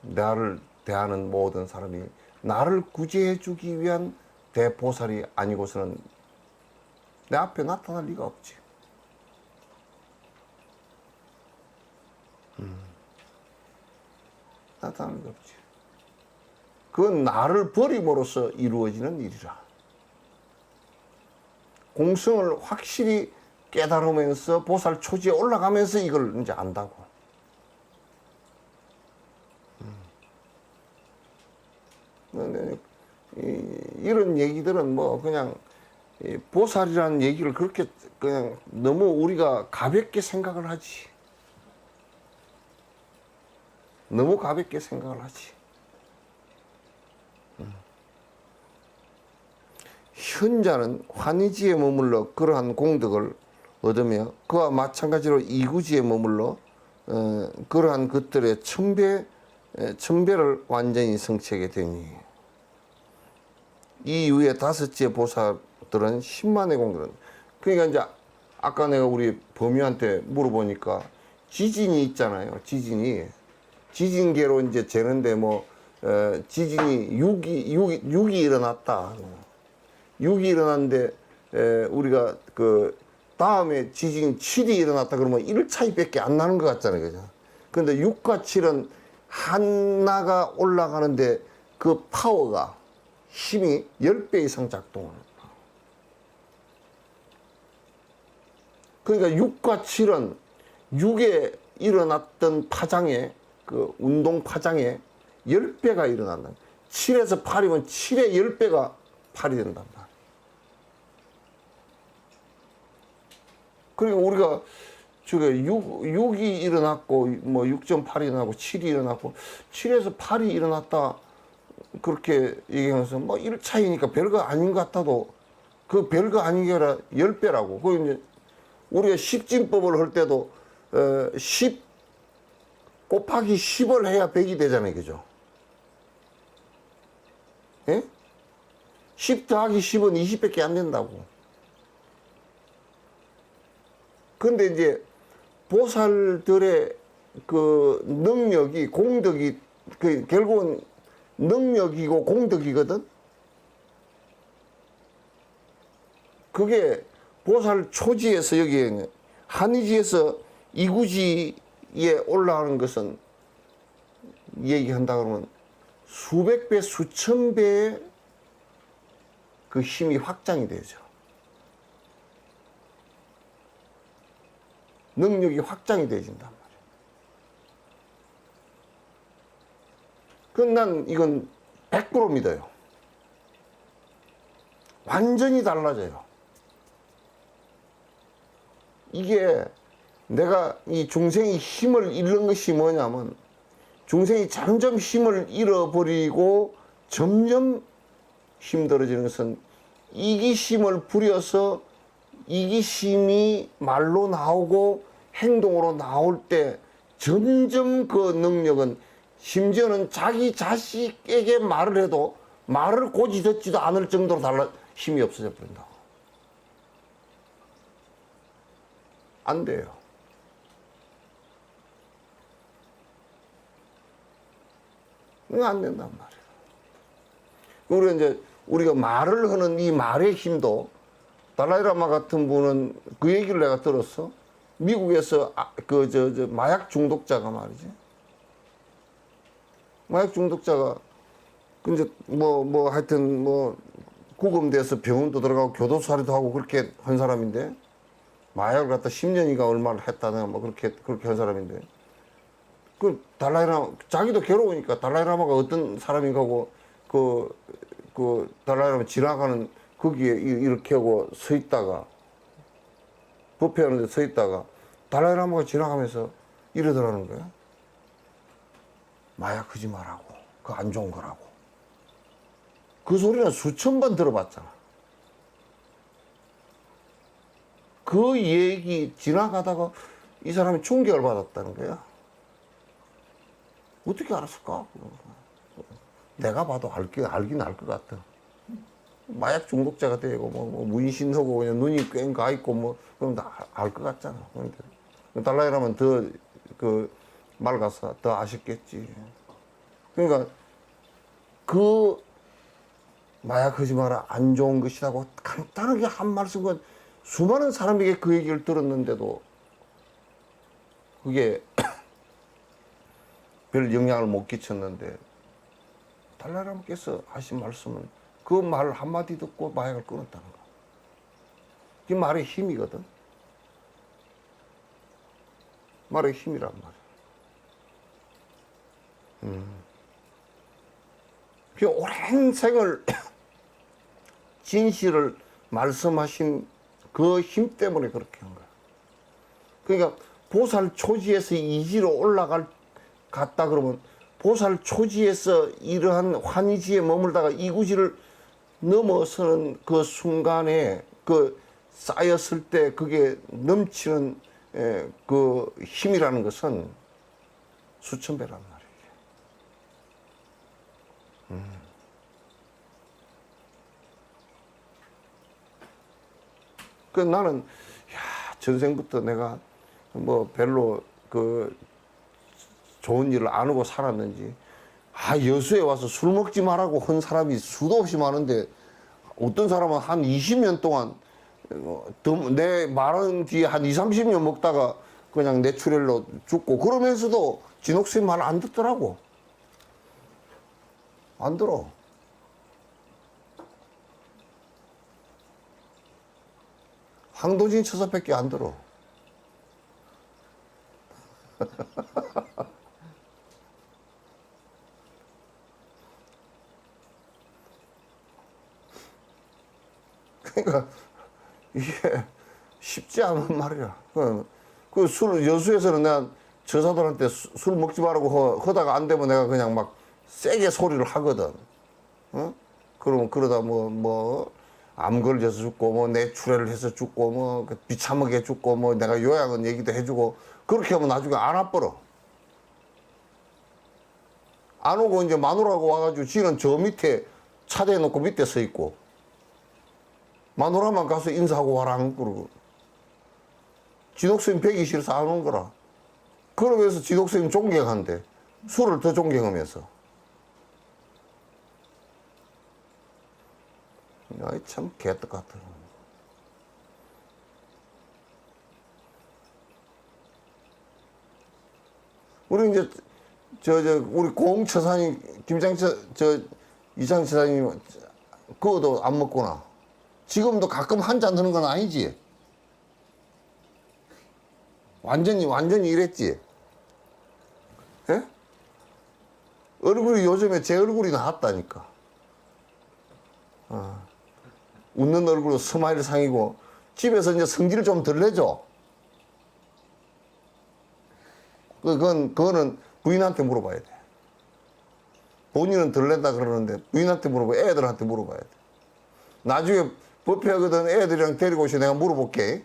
나를 대하는 모든 사람이 나를 구제해 주기 위한 대보살이 아니고서는 내 앞에 나타날 리가 없지. 나타날 리가 없지. 그건 나를 버림으로써 이루어지는 일이라. 공성을 확실히 깨달으면서 보살 초지에 올라가면서 이걸 이제 안다고. 이런 얘기들은 뭐 그냥 보살이라는 얘기를 그렇게 그냥 너무 우리가 가볍게 생각을 하지. 너무 가볍게 생각을 하지. 현자는 환희지에 머물러 그러한 공덕을 얻으며 그와 마찬가지로 이구지에 머물러 그러한 것들의 천배를 완전히 성취하게 되니 이 이후에 다섯째 보살들은 10만의 공덕은 그러니까 이제 아까 내가 우리 범유한테 물어보니까 지진이 있잖아요. 지진계로 이제 재는데 뭐 지진이 6이 일어났다. 6이 일어났는데 우리가 그 다음에 지진 7이 일어났다 그러면 1 차이밖에 안 나는 것 같잖아요. 그죠? 근데 6과 7은 하나가 올라가는데 그 파워가 힘이 10배 이상 작동을 해요. 그러니까 6과 7은 6에 일어났던 파장에 그 운동 파장에 10배가 일어난다. 7에서 8이면 7의 10배가 8이 된단 말이야. 그러니까 우리가 저게 6이 일어났고 뭐 6.8이 일어나고 7이 일어났고 7에서 8이 일어났다 그렇게 얘기하면서 뭐 1 차이니까 별거 아닌 것 같아도 그 별거 아닌 게 아니라 10배라고. 그 이제 우리가 십진법을 할 때도 10 곱하기 10을 해야 100이 되잖아요. 그죠? 예? 10 더하기 10은 20밖에 안 된다고. 근데 이제 보살들의 그 능력이 공덕이 그 결국은 능력이고 공덕이거든. 그게 보살 초지에서 여기 한의지에서 이구지에 올라가는 것은 얘기한다 그러면 수백 배, 수천 배의 그 힘이 확장이 되죠. 능력이 확장이 되어진단 말이에요. 그건 난 이건 100% 믿어요. 완전히 달라져요. 이게 내가 이 중생이 힘을 잃는 것이 뭐냐면 중생이 점점 힘을 잃어버리고 점점 힘들어지는 것은 이기심을 부려서 이기심이 말로 나오고 행동으로 나올 때 점점 그 능력은 심지어는 자기 자식에게 말을 해도 말을 고지 듣지도 않을 정도로 힘이 없어져 버린다고. 안 돼요. 이거 안 된단 말이에요. 우리가 말을 하는 이 말의 힘도 달라이라마 같은 분은 그 얘기를 내가 들었어. 미국에서 마약 중독자가 말이지. 마약 중독자가 근데 하여튼 구금돼서 병원도 들어가고 교도소리도 하고 그렇게 한 사람인데 마약을 갖다 10년인가 얼마를 했다나 그렇게 한 사람인데 그 달라이라마 자기도 괴로우니까 달라이라마가 어떤 사람인가 하고 그 달라이라마 지나가는 거기에 이렇게 하고 서 있다가 법회하는 데 서 있다가 달라이라마가 지나가면서 이러더라는 거야. 마약 하지 말라고. 그거 안 좋은 거라고. 그 소리는 수천 번 들어봤잖아. 그 얘기 지나가다가 이 사람이 충격을 받았다는 거야. 어떻게 알았을까? 내가 봐도 알긴 알 것 같아. 마약 중독자가 되고 뭐 문신하고 그냥 눈이 꽹가 있고 뭐 그럼 다 알 것 같잖아. 근데 달라이라면 더 그 맑아서 더 아쉽겠지. 그러니까 그 마약 하지 마라 안 좋은 것이라고 간단하게 한 말씀은 수많은 사람에게 그 얘기를 들었는데도 그게 별 영향을 못 끼쳤는데 달라이라면께서 하신 말씀은 그 말 한마디 듣고 마약을 끊었다는 거. 이 말의 힘이거든. 말의 힘이란 말이야. 그 오랜 생을 진실을 말씀하신 그 힘 때문에 그렇게 한 거야. 그러니까 보살 초지에서 이지로 갔다 그러면 보살 초지에서 이러한 환희지에 머물다가 이구지를 넘어서는 그 순간에 그 쌓였을 때 그게 넘치는 그 힘이라는 것은 수천 배란 말이에요. 그 나는 전생부터 내가 뭐 별로 그 좋은 일을 안 하고 살았는지 여수에 와서 술 먹지 말라고 한 사람이 수도 없이 많은데 어떤 사람은 한 20년 동안 내 말한 뒤에 한 20, 30년 먹다가 그냥 뇌출혈로 죽고 그러면서도 진옥수님 말 안 듣더라고. 안 들어. 황도진 처사밖에 안 들어. 그러니까 이게 쉽지 않은 말이야. 그 술, 여수에서는 내가 저사들한테 술 먹지 말라고 하다가 안 되면 내가 그냥 막 세게 소리를 하거든. 어? 그러면 그러다 암 걸려서 죽고, 뇌출혈을 해서 죽고, 비참하게 죽고, 내가 요양은 얘기도 해주고, 그렇게 하면 나중에 안 와버려. 안 오고 이제 마누라가 와가지고 지는 저 밑에 차대해 놓고 밑에 서 있고, 마누라만 가서 인사하고 와라 안 그러고. 지독스님 뵈기 싫어서 안 온 거라. 그러면서 지독스님 존경한대. 술을 더 존경하면서. 아이, 참 개떡 같아. 우리 이제, 우리 공처사님, 이장 처사님, 그거도 안 먹구나. 지금도 가끔 한 잔 드는 건 아니지. 완전히 이랬지. 예? 얼굴이 요즘에 제 얼굴이 나왔다니까. 웃는 얼굴로 스마일 상이고, 집에서 이제 성질을 좀 덜 내죠. 그거는 부인한테 물어봐야 돼. 본인은 덜 낸다 그러는데, 부인한테 물어봐, 애들한테 물어봐야 돼. 나중에 법회하거든 애들이랑 데리고 오시 내가 물어볼게.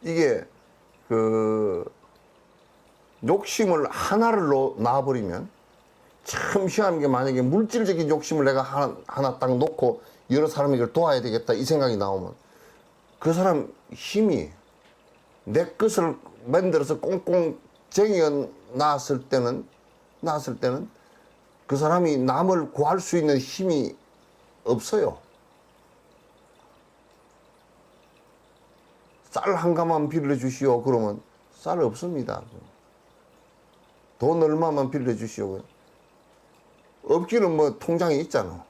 이게 욕심을 하나를 놔버리면 참 희한한 게 만약에 물질적인 욕심을 내가 하나 딱 놓고 여러 사람에게 도와야 되겠다 이 생각이 나오면 그 사람 힘이 내 것을 만들어서 꽁꽁 쟁여 놨을 때는 그 사람이 남을 구할 수 있는 힘이 없어요. 쌀 한 가만 빌려주시오. 그러면 쌀 없습니다. 돈 얼마만 빌려주시오. 없기는 뭐 통장에 있잖아.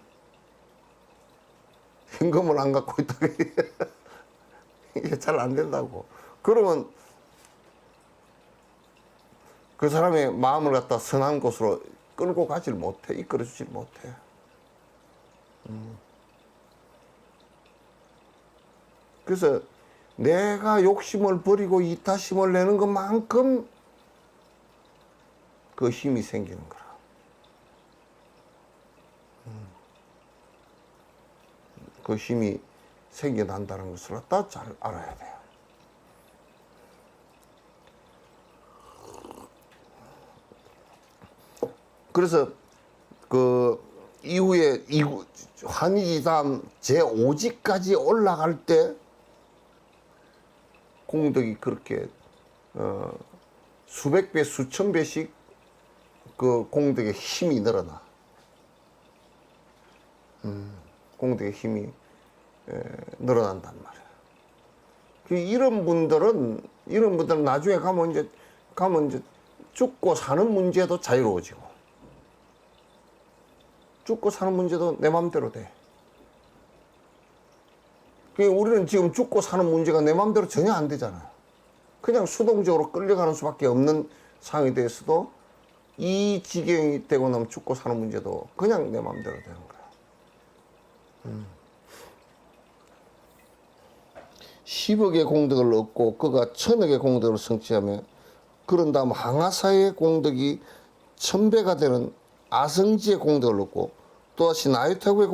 현금을 안 갖고 있다. 이게 잘 안 된다고. 그러면 그 사람의 마음을 갖다 선한 곳으로 끌고 가질 못해. 이끌어 주질 못해. 그래서 내가 욕심을 버리고 이타심을 내는 것만큼 그 힘이 생기는 거라. 그 힘이 생겨난다는 것을 다 잘 알아야 돼요. 그래서 그 이후에 한의지담 제5지까지 올라갈 때 공덕이 그렇게 수백 배, 수천 배씩 그 공덕의 힘이 늘어나. 공덕의 힘이 늘어난단 말이야. 이런 분들은 나중에 가면 이제 죽고 사는 문제도 자유로워지고, 죽고 사는 문제도 내 맘대로 돼. 우리는 지금 죽고 사는 문제가 내 맘대로 전혀 안 되잖아요. 그냥 수동적으로 끌려가는 수밖에 없는 상황에 대해서도 이 지경이 되고 나면 죽고 사는 문제도 그냥 내 맘대로 되는 거야. 10억의 공덕을 얻고 그가 1000억의 공덕을 성취하며 그런 다음 항아사의 공덕이 1000배가 되는 아성지의 공덕을 얻고 또다시 나유타의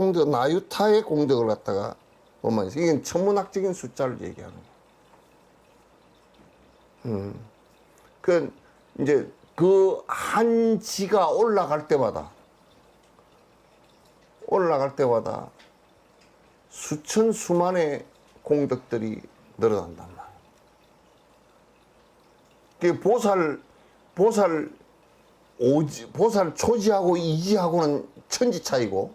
공덕을 갖다가 보면 이게 천문학적인 숫자를 얘기하는 거예요. 그 이제 그 한 지가 올라갈 때마다 수천 수만의 공덕들이 늘어난단 말이에요. 보살 초지하고 이지하고는 천지 차이고,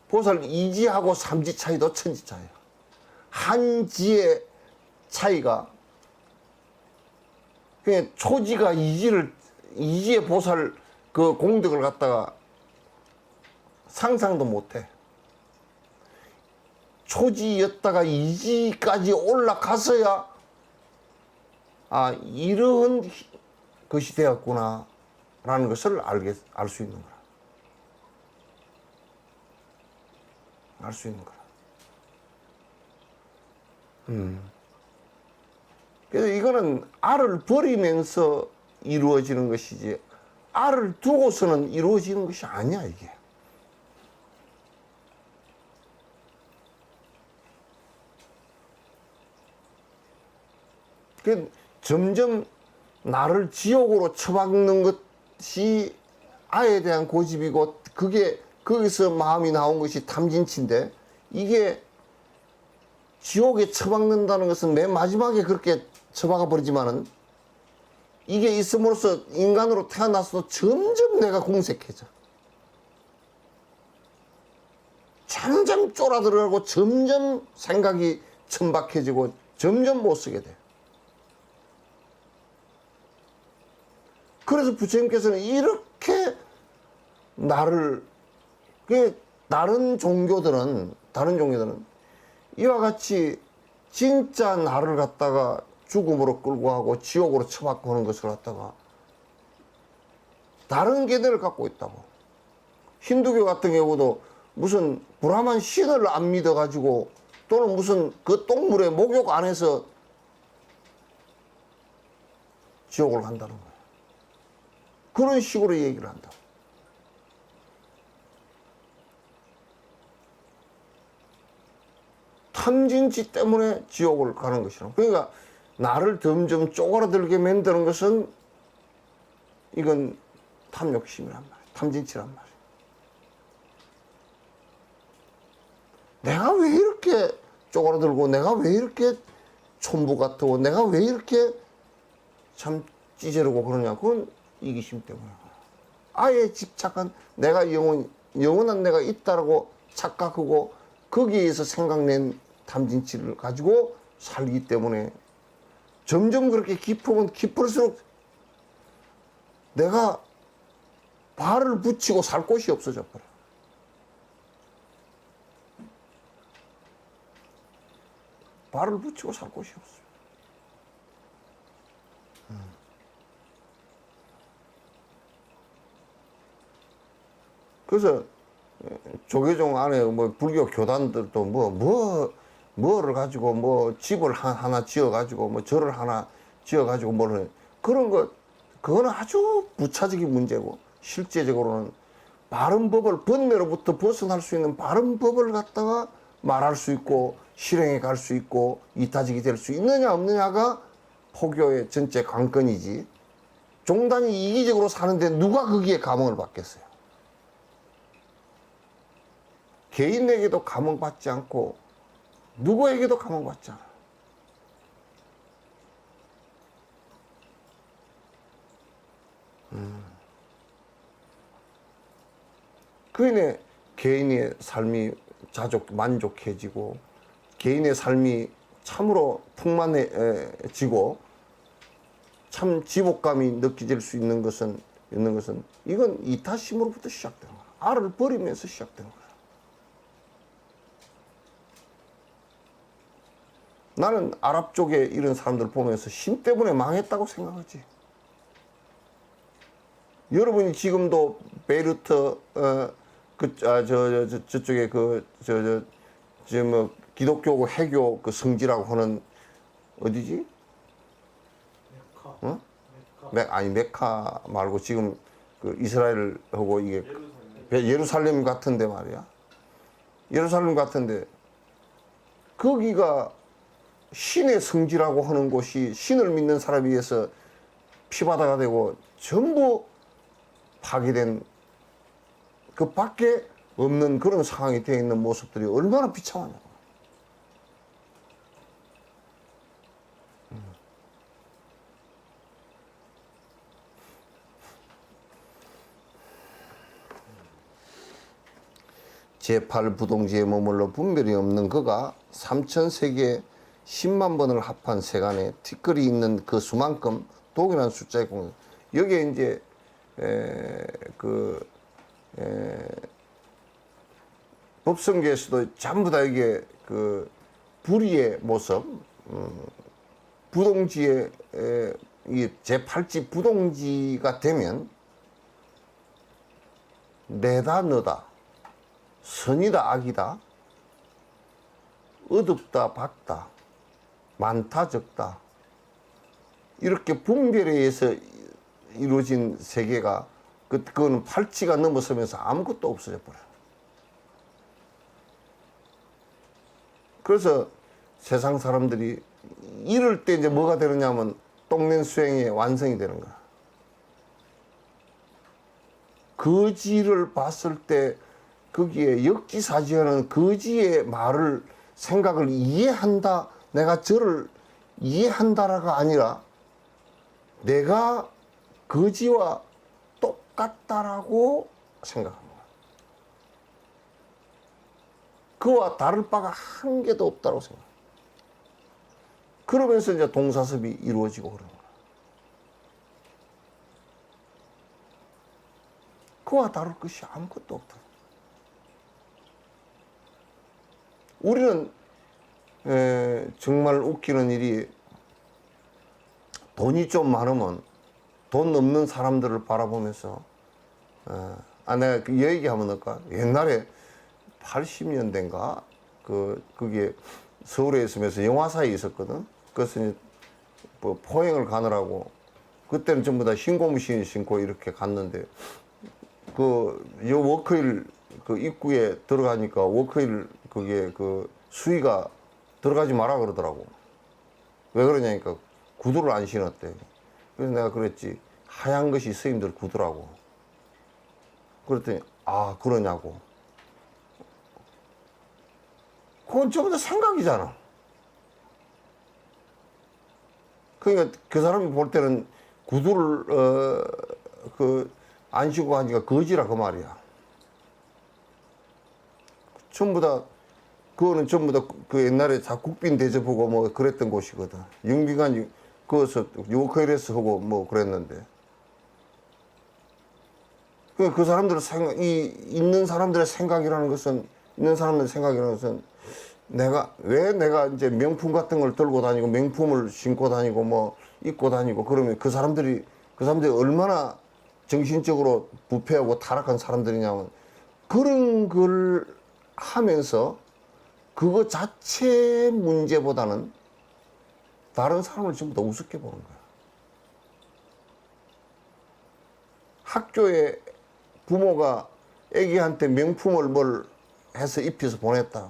보살 이지하고 삼지 차이도 천지 차이야. 한 지의 차이가, 그냥 초지가 이지의 보살 그 공덕을 갖다가 상상도 못해. 초지였다가 이지까지 올라가서야 이런 것이 되었구나 라는 것을 알 수 있는 거라. 알 수 있는 거라. 그래서 이거는 알을 버리면서 이루어지는 것이지, 알을 두고서는 이루어지는 것이 아니야, 이게. 점점 나를 지옥으로 처박는 것이 아에 대한 고집이고, 거기서 마음이 나온 것이 탐진치인데, 이게 지옥에 처박는다는 것은 맨 마지막에 그렇게 처박아 버리지만은, 이게 있음으로써 인간으로 태어나서도 점점 내가 공색해져. 점점 쫄아들어가고, 점점 생각이 천박해지고, 점점 못 쓰게 돼. 그래서 부처님께서는 이렇게 다른 종교들은 이와 같이 진짜 나를 갖다가 죽음으로 끌고 가고 지옥으로 처박고 하는 것을 갖다가 다른 계대를 갖고 있다고. 힌두교 같은 경우도 무슨 브라만 신을 안 믿어가지고, 또는 무슨 그 똥물에 목욕 안 해서 지옥을 간다는 거예요. 그런 식으로 얘기를 한다. 탐진치 때문에 지옥을 가는 것이라. 그러니까 나를 점점 쪼그라들게 만드는 것은 이건 탐욕심이란 말이야. 탐진치란 말이야. 내가 왜 이렇게 쪼그라들고, 내가 왜 이렇게 촌부 같고, 내가 왜 이렇게 참 찌질하고 그러냐. 그건 이기심 때문에. 아예 집착한 내가 영원한 내가 있다라고 착각하고 거기에서 생각낸 탐진치를 가지고 살기 때문에 점점 그렇게 깊으면 깊을수록 내가 발을 붙이고 살 곳이 없어져 버려. 발을 붙이고 살 곳이 없어. 그래서 조계종 안에 뭐 불교 교단들도 뭐를 가지고 뭐 집을 하나 지어가지고 뭐 절을 하나 지어가지고 뭐를 그런 거, 그거는 아주 부차적인 문제고, 실제적으로는 바른 법을, 번뇌로부터 벗어날 수 있는 바른 법을 갖다가 말할 수 있고 실행에 갈 수 있고 이타적이 될 수 있느냐 없느냐가 포교의 전체 관건이지, 종단이 이기적으로 사는데 누가 거기에 감흥을 받겠어요? 개인에게도 감흥받지 않고 누구에게도 감흥받지 않아. 그인의 개인의 삶이 만족해지고 개인의 삶이 참으로 풍만해지고 참 지복감이 느껴질 수 있는 것은 이건 이타심으로부터 시작되는 거야. 알을 버리면서 시작되는 거야. 나는 아랍 쪽에 이런 사람들 보면서 신 때문에 망했다고 생각하지. 여러분이 지금도 베이루트 저쪽에 뭐 기독교 해교 그 성지라고 하는 어디지? 메카. 어? 아니 메카 말고 지금 그 이스라엘하고 이게 예루살렘 같은데 말이야. 예루살렘 같은데 거기가 신의 성지라고 하는 곳이 신을 믿는 사람에 의해서 피바다가 되고 전부 파괴된 그 밖에 없는 그런 상황이 되어 있는 모습들이 얼마나 비참하냐고. 제8부동지에 머물러 분별이 없는 그가 3,000세계에 10만 번을 합한 세간에 티끌이 있는 그 수만큼 독이라는 숫자의 공간. 여기에 이제 법성계에서도 전부 다 이게 그 불의의 모습, 부동지에 이 제8지 부동지가 되면 내다 너다, 선이다 악이다, 어둡다 밝다, 많다 적다, 이렇게 분별에 의해서 이루어진 세계가 그거는 팔찌가 넘어서면서 아무것도 없어져 버려요. 그래서 세상 사람들이 이럴 때 이제 뭐가 되느냐면 똥낸 수행의 완성이 되는 거야. 거지를 봤을 때 거기에 역지사지하는 거지의 말을 생각을 이해한다, 내가 저를 이해한다라가 아니라 내가 거지와 똑같다라고 생각합니다. 그와 다를 바가 한 개도 없다고 생각합니다. 그러면서 이제 동사섭이 이루어지고 그러는 거야. 그와 다를 것이 아무것도 없다. 우리는 정말 웃기는 일이 돈이 좀 많으면 돈 없는 사람들을 바라보면서 내가 그 얘기하면 어떨까? 옛날에 80년대인가 그게 서울에 있으면서 영화사에 있었거든. 그래서 이제 뭐 포행을 가느라고 그때는 전부 다 흰 고무신 신고 이렇게 갔는데 요 워크힐 그 입구에 들어가니까 워크힐 그게 그 수위가 들어가지 마라 그러더라고. 왜 그러냐니까 구두를 안 신었대. 그래서 내가 그랬지, 하얀 것이 스님들 구두라고. 그랬더니 아 그러냐고. 그건 전부 다 생각이잖아. 그러니까 그 사람이 볼 때는 구두를 안 신고 하니까 거지라 그 말이야. 전부 다 그거는 전부 다 그 옛날에 다 국빈 대접하고 뭐 그랬던 곳이거든. 영비관이 그것을 요커일에서 하고 뭐 그랬는데. 그 사람들의 생각, 있는 사람들의 생각이라는 것은 왜 내가 이제 명품 같은 걸 들고 다니고 명품을 신고 다니고 뭐 입고 다니고 그러면 그 사람들이 얼마나 정신적으로 부패하고 타락한 사람들이냐면 그런 걸 하면서 그거 자체의 문제보다는 다른 사람을 전부 다 우습게 보는 거야. 학교에 부모가 애기한테 명품을 뭘 해서 입혀서 보냈다.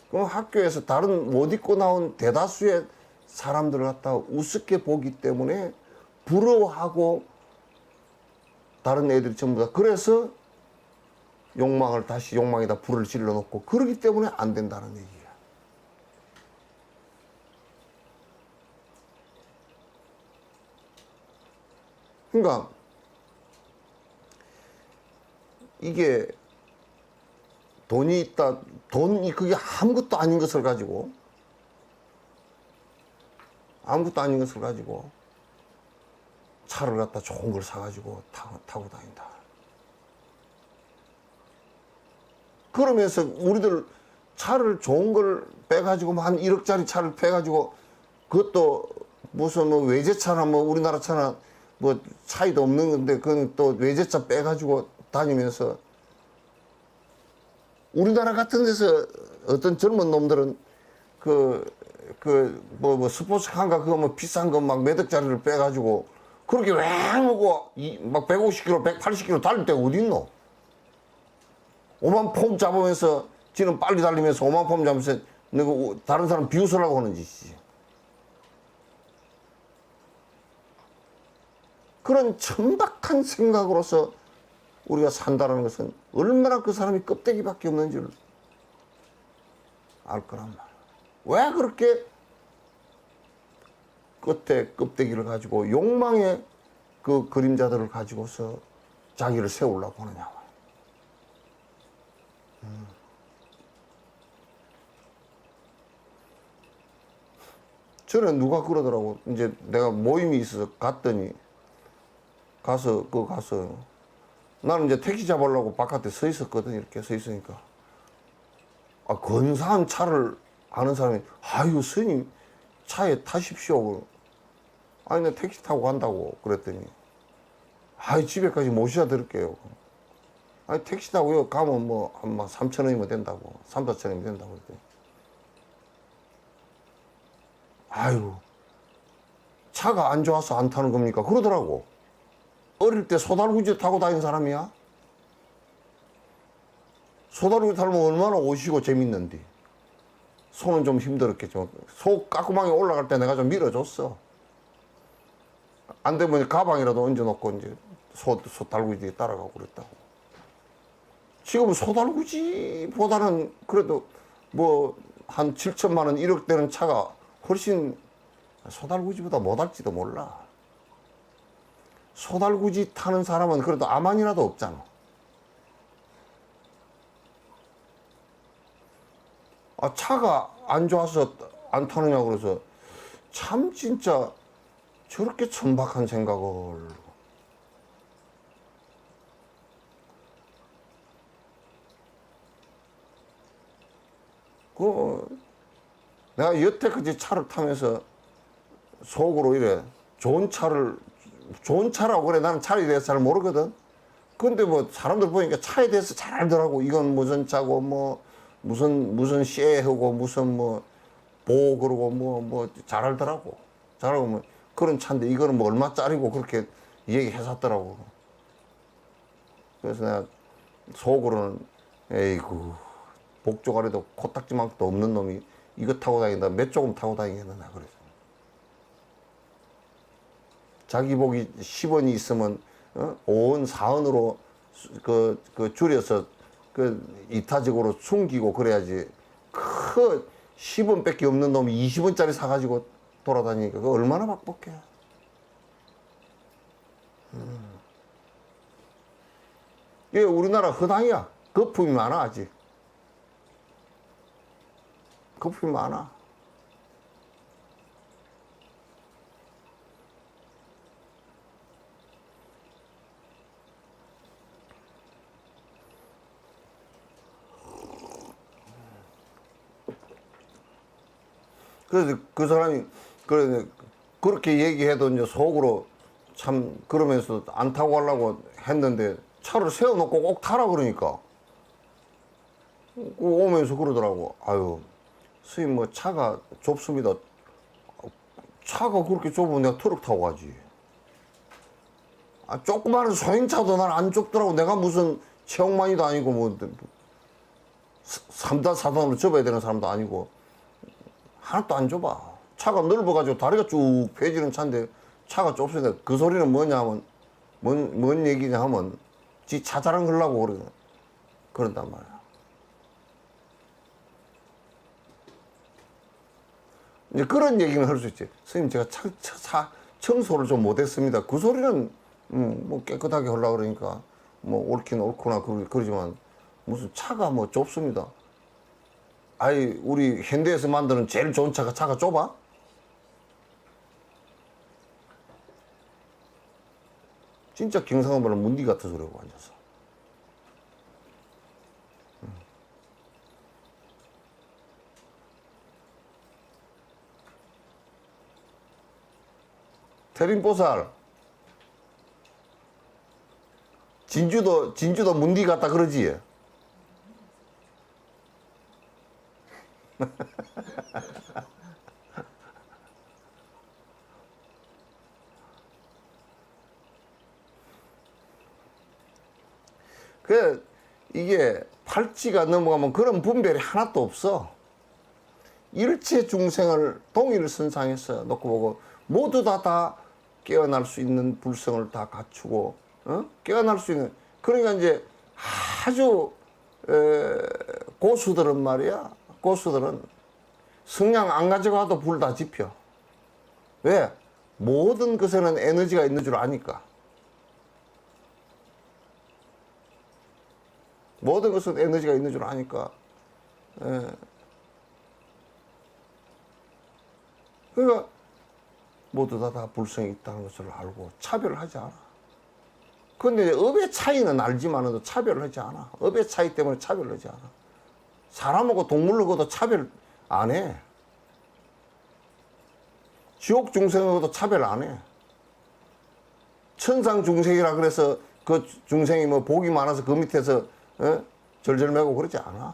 그럼 학교에서 다른 못 입고 나온 대다수의 사람들을 갖다가 우습게 보기 때문에 부러워하고 다른 애들이 전부 다. 그래서 욕망을 다시 욕망에다 불을 질러 놓고 그러기 때문에 안 된다는 얘기야. 그러니까 이게 돈이 있다, 돈이 그게 아무것도 아닌 것을 가지고 차를 갖다 좋은 걸 사가지고 타고 다닌다. 그러면서 우리들 차를 좋은 걸 빼가지고 한 1억짜리 차를 빼가지고 그것도 무슨 뭐 외제차나 뭐 우리나라 차나 뭐 차이도 없는 건데 그건 또 외제차 빼가지고 다니면서 우리나라 같은 데서 어떤 젊은 놈들은 뭐 스포츠카인가 그거 뭐 비싼 거 막 몇 억짜리를 빼가지고 그렇게 왱 하고 막 150km, 180km 달릴 때가 어디 있노? 오만 폼 잡으면서 지는 빨리 달리면서 오만 폼 잡으면서 내가 다른 사람 비웃으려고 하는 짓이지. 그런 천박한 생각으로서 우리가 산다는 것은 얼마나 그 사람이 껍데기밖에 없는 줄 알 거란 말이야. 왜 그렇게 끝에 껍데기를 가지고 욕망의 그 그림자들을 가지고서 자기를 세우려고 하느냐. 전에 누가 그러더라고. 이제 내가 모임이 있어서 갔더니 가서 나는 이제 택시 잡으려고 바깥에 서 있었거든. 이렇게 서 있으니까 근사한 차를 아는 사람이 아유 스님 차에 타십시오. 아니 나 택시 타고 간다고 그랬더니 아이 집에까지 모셔다 드릴게요. 아니 택시 타고 가면 뭐 한 3,000원이면 된다고 3,000~4,000원이면 된다고 그랬더니 아유 차가 안 좋아서 안 타는 겁니까? 그러더라고. 어릴 때 소달구지 타고 다닌 사람이야. 소달구지 타면 얼마나 오시고 재밌는데. 손은 좀 힘들었겠죠. 소 까꾸망이 올라갈 때 내가 좀 밀어줬어. 안 되면 가방이라도 얹어놓고 이제 소달구지 따라가고 그랬다고. 지금은 소달구지보다는 그래도 뭐 한 7천만 원, 1억 되는 차가 훨씬 소달구지보다 못할지도 몰라. 소달구지 타는 사람은 그래도 아만이라도 없잖아. 차가 안 좋아서 안 타느냐 그래서 참 진짜 저렇게 천박한 생각을. 내가 여태까지 차를 타면서 속으로 이래 좋은 차라고 그래. 나는 차에 대해서 잘 모르거든. 근데 뭐 사람들 보니까 차에 대해서 잘 알더라고. 이건 무슨 차고 뭐 무슨 쉐하고 무슨 뭐 보 그러고 뭐 잘 알더라고. 잘하고 뭐 그런 차인데 이거는 뭐 얼마짜리고 그렇게 얘기해놨더라고. 그래서 내가 속으로는 에이구 복조가래도 코딱지만큼도 없는 놈이 이거 타고 다닌다. 몇 조금 타고 다니겠나 그래서. 자기 복이 10원이 있으면 5원, 4원으로 그 줄여서 이타적으로 숨기고 그래야지. 10원밖에 없는 놈이 20원짜리 사가지고 돌아다니니까 그거 얼마나 박복해. 이게 우리나라 허당이야. 거품이 많아 아직. 거품이 많아. 그래서 그 사람이 그렇게 얘기해도 이제 속으로 참 그러면서 안 타고 가려고 했는데 차를 세워놓고 꼭 타라 그러니까 오면서 그러더라고. 아유 스님 뭐 차가 좁습니다. 차가 그렇게 좁으면 내가 트럭 타고 가지. 조그마한 소형차도 난 안 좁더라고. 내가 무슨 체육만이도 아니고 뭐 3단 4단으로 접어야 되는 사람도 아니고 하나도 안 좁아. 차가 넓어가지고 다리가 쭉 펴지는 차인데 차가 좁습니다. 그 소리는 뭐냐면 뭔 얘기냐 하면 지 자잘한 걸라고 그런단 말이야. 이제 그런 얘기는 할 수 있지. 선생님, 제가 청소를 좀 못했습니다. 그 소리는 뭐 깨끗하게 하려고 그러니까 뭐 옳긴 옳구나 그러지만 무슨 차가 뭐 좁습니다. 아이, 우리 현대에서 만드는 제일 좋은 차가 좁아? 진짜 경상도 말은 문디 같은 소리하고 앉아서. 태림보살. 진주도 문디 같다 그러지? 이게 팔찌가 넘어가면 그런 분별이 하나도 없어. 일체 중생을 동일 선상에서 놓고 보고 모두 다 깨어날 수 있는 불성을 다 갖추고 깨어날 수 있는, 그러니까 이제 아주 고수들은 말이야, 고수들은 성냥 안 가져가도 불 다 지펴. 왜? 모든 것에는 에너지가 있는 줄 아니까. 모든 것은 에너지가 있는 줄 아니까. 그러니까 모두 다 불성이 있다는 것을 알고 차별을 하지 않아. 그런데 업의 차이는 알지만은 차별을 하지 않아. 업의 차이 때문에 차별을 하지 않아. 사람하고 동물하고도 차별 안 해. 지옥 중생하고도 차별 안 해. 천상 중생이라 그래서 그 중생이 뭐 복이 많아서 그 밑에서 절절매고 그러지 않아.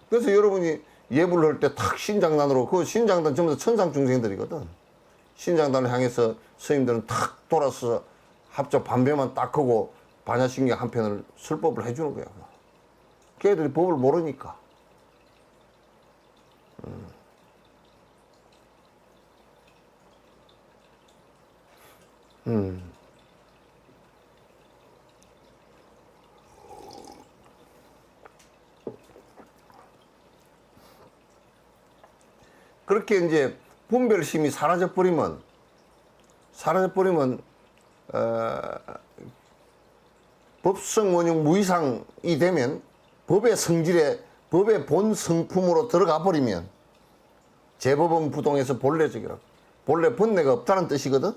그래서 여러분이 예불을 할 때 탁 신장단으로, 그 신장단 전부 다 천상 중생들이거든. 신장단을 향해서 스님들은 탁 돌아서 합적 반배만 딱 하고 반야신경 한 편을 술법을 해주는 거야. 걔들이 법을 모르니까. 그렇게 이제 분별심이 사라져버리면 법성 원형 무이상이 되면 법의 성질에, 법의 본 성품으로 들어가 버리면 제법은 부동에서 본래적이라고. 본래 본래가 없다는 뜻이거든.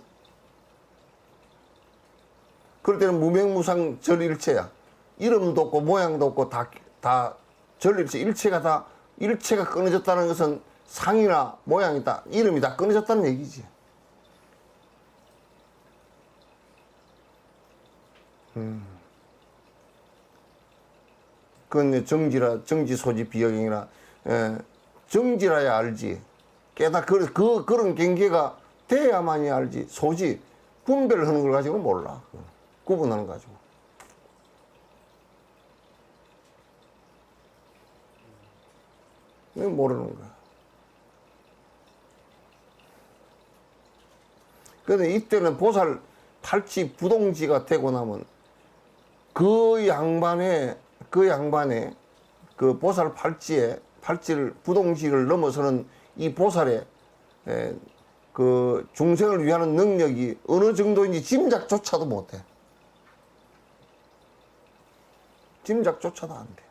그럴 때는 무명무상 절일체야. 이름도 없고 모양도 없고 다 절일체. 일체가 끊어졌다는 것은 상이나 모양이 다, 이름이 다 끊어졌다는 얘기지. 그건 정지 소지 비여경이라, 정지라야 알지. 그런 경계가 돼야만이 알지. 소지, 분별하는 걸 가지고는 몰라. 구분하는 거 가지고. 모르는 거야. 그런데 이때는 보살 팔찌 부동지가 되고 나면 그 양반의 그 보살 팔찌를 부동지를 넘어서는 이 보살의 그 중생을 위하는 능력이 어느 정도인지 짐작조차도 못해. 짐작조차도 안 돼.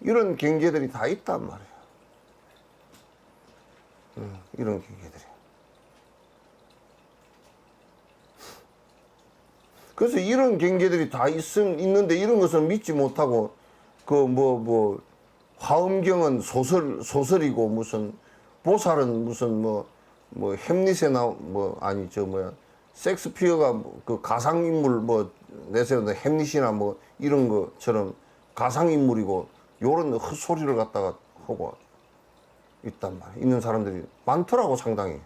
이런 경계들이 다 있단 말이야. 이런 경계들이. 그래서 이런 경계들이 다 있는데 이런 것을 믿지 못하고 화엄경은 소설이고 무슨 보살은 무슨 햄릿이나 섹스피어가 그 가상인물 내세우는 햄릿이나 이런 것처럼 가상인물이고 요런 헛소리를 갖다가 하고 있단 말이야. 있는 사람들이 많더라고, 상당히.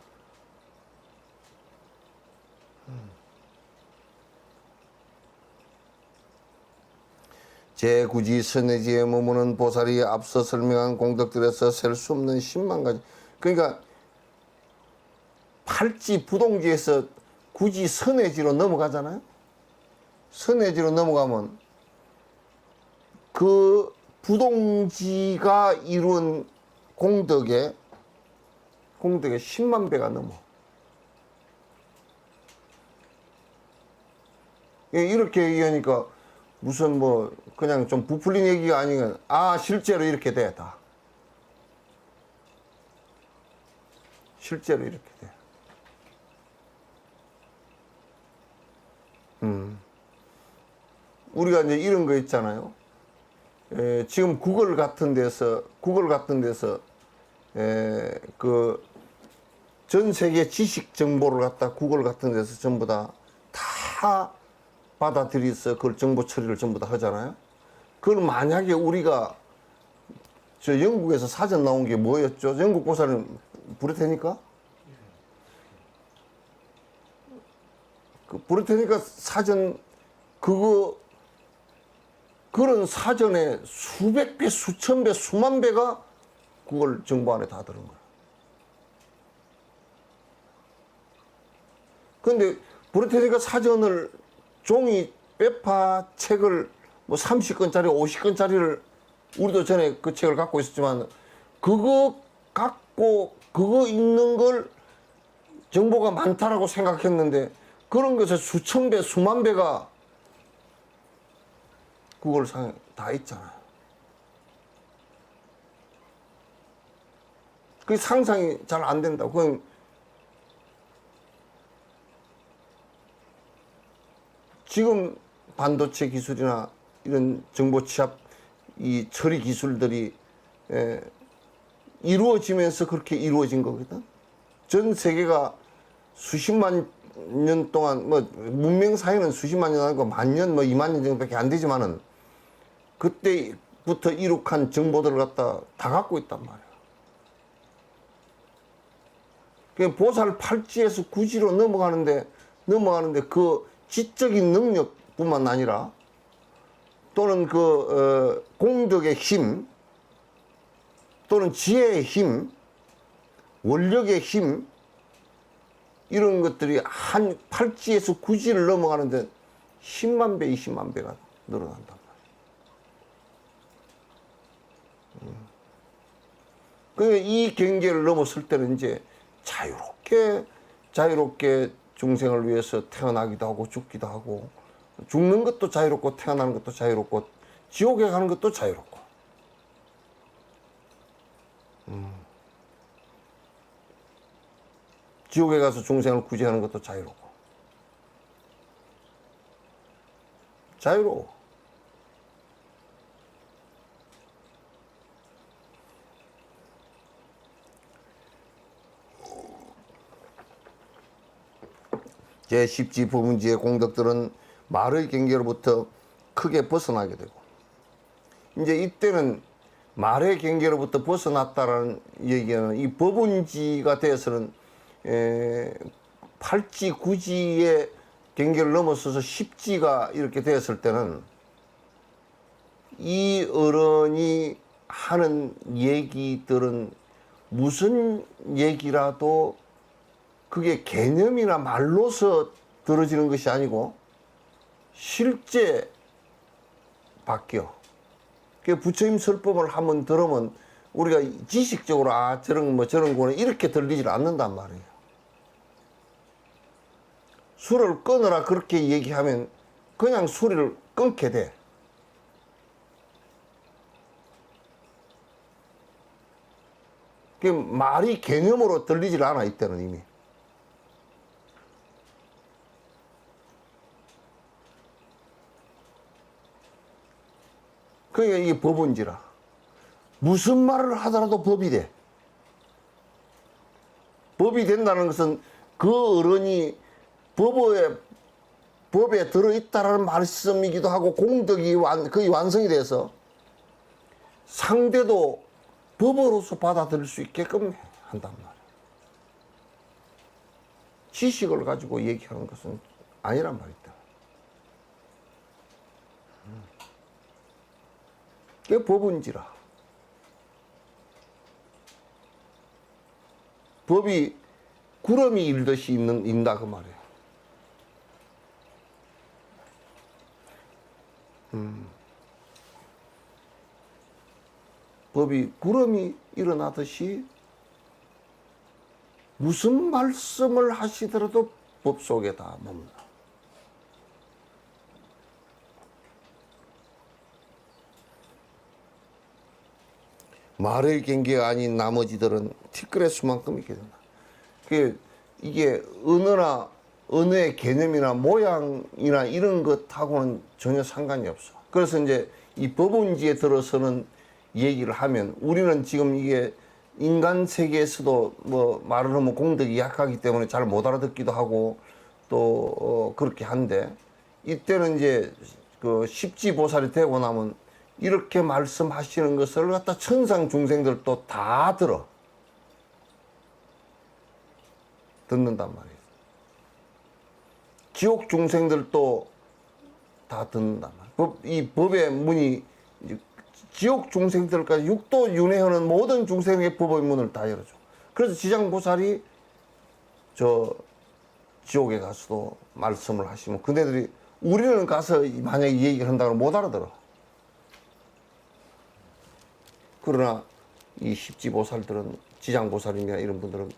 제9지 선해지에 머무는 보살이 앞서 설명한 공덕들에서 셀 수 없는 10만 가지. 그러니까 팔지 부동지에서 굳이 선해지로 넘어가잖아요. 선해지로 넘어가면 그 부동지가 이룬 공덕의 10만 배가 넘어. 이렇게 얘기하니까 무슨 뭐 그냥 좀 부풀린 얘기가 아니면 실제로 이렇게 돼. 다 실제로 이렇게 돼. 우리가 이제 이런 거 있잖아요. 지금 구글 같은 데서 그 전 세계 지식 정보를 갖다 구글 같은 데서 전부 다 받아들여서 그걸 정보 처리를 전부 다 하잖아요. 그걸 만약에 우리가 저 영국에서 사전 나온 게 뭐였죠? 영국 고사는 브리테니까? 그 브리테니까 사전 그런 사전에 수백 배, 수천 배, 수만 배가 그걸 정보 안에 다 들은 거야. 근데 브리테니까 사전을 종이 빼파 책을 뭐 30권짜리, 50권짜리를 우리도 전에 그 책을 갖고 있었지만 그거 읽는 걸 정보가 많다라고 생각했는데 그런 것에 수천 배, 수만 배가 그걸 다 있잖아요. 그게 상상이 잘 안 된다. 그건 지금 반도체 기술이나 이런 정보 취합 이 처리 기술들이 이루어지면서 그렇게 이루어진 거거든. 전 세계가 수십만 년 동안 뭐 문명 사이는 수십만 년 아니고 만 년 뭐 2만 년 정도밖에 안 되지만은 그때부터 이룩한 정보들을 갖다 다 갖고 있단 말이야. 그 보살 팔찌에서 구지로 넘어가는데 그 지적인 능력뿐만 아니라 또는 그 공덕의 힘 또는 지혜의 힘, 원력의 힘 이런 것들이 한 팔찌에서 구지를 넘어가는데 10만 배, 20만 배가 늘어난단 말이에요. 그러니까 이 경계를 넘었을 때는 이제 자유롭게 중생을 위해서 태어나기도 하고 죽기도 하고 죽는 것도 자유롭고 태어나는 것도 자유롭고 지옥에 가는 것도 자유롭고 지옥에 가서 중생을 구제하는 것도 자유롭고 자유로워. 제10지 부분지의 공덕들은 말의 경계로부터 크게 벗어나게 되고 이제 이때는 말의 경계로부터 벗어났다라는 얘기는 이 법운지가 되어서는 팔지, 구지의 경계를 넘어서서 10지가 이렇게 되었을 때는 이 어른이 하는 얘기들은 무슨 얘기라도 그게 개념이나 말로서 들어지는 것이 아니고 실제 바뀌어. 그 부처님 설법을 한번 들으면 우리가 지식적으로 저런 거는 이렇게 들리질 않는단 말이에요. 술을 끊으라 그렇게 얘기하면 그냥 술을 끊게 돼. 그 말이 개념으로 들리질 않아 이때는 이미. 그러니까 이게 법운지라. 무슨 말을 하더라도 법이 돼. 법이 된다는 것은 그 어른이 법에 들어있다라는 말씀이기도 하고 공덕이 거의 완성이 돼서 상대도 법으로서 받아들일 수 있게끔 한단 말이야. 지식을 가지고 얘기하는 것은 아니란 말이다. 왜 법은지라. 법이 구름이 일듯이 있다 그 말이에요. 법이 구름이 일어나듯이 무슨 말씀을 하시더라도 법 속에 다 머문다. 말의 경계가 아닌 나머지들은 티끌의 수만큼 있게 된다. 이게 언어의 개념이나 모양이나 이런 것하고는 전혀 상관이 없어. 그래서 이제 이 법원지에 들어서는 얘기를 하면 우리는 지금 이게 인간 세계에서도 뭐 말을 하면 공덕이 약하기 때문에 잘 못 알아듣기도 하고 또 그렇게 한데 이때는 이제 그 십지보살이 되고 나면 이렇게 말씀하시는 것을 갖다 천상 중생들도 다 듣는단 말이에요. 지옥 중생들도 다 듣는단 말이에요. 이 법의 문이 지옥 중생들까지 육도 윤회하는 모든 중생의 법의 문을 다 열어줘. 그래서 지장보살이 저 지옥에 가서도 말씀을 하시면 그네들이 우리는 가서 만약에 이 얘기를 한다고 못 알아들어. 그러나 이 십지보살들은 지장보살이나 이런 분들은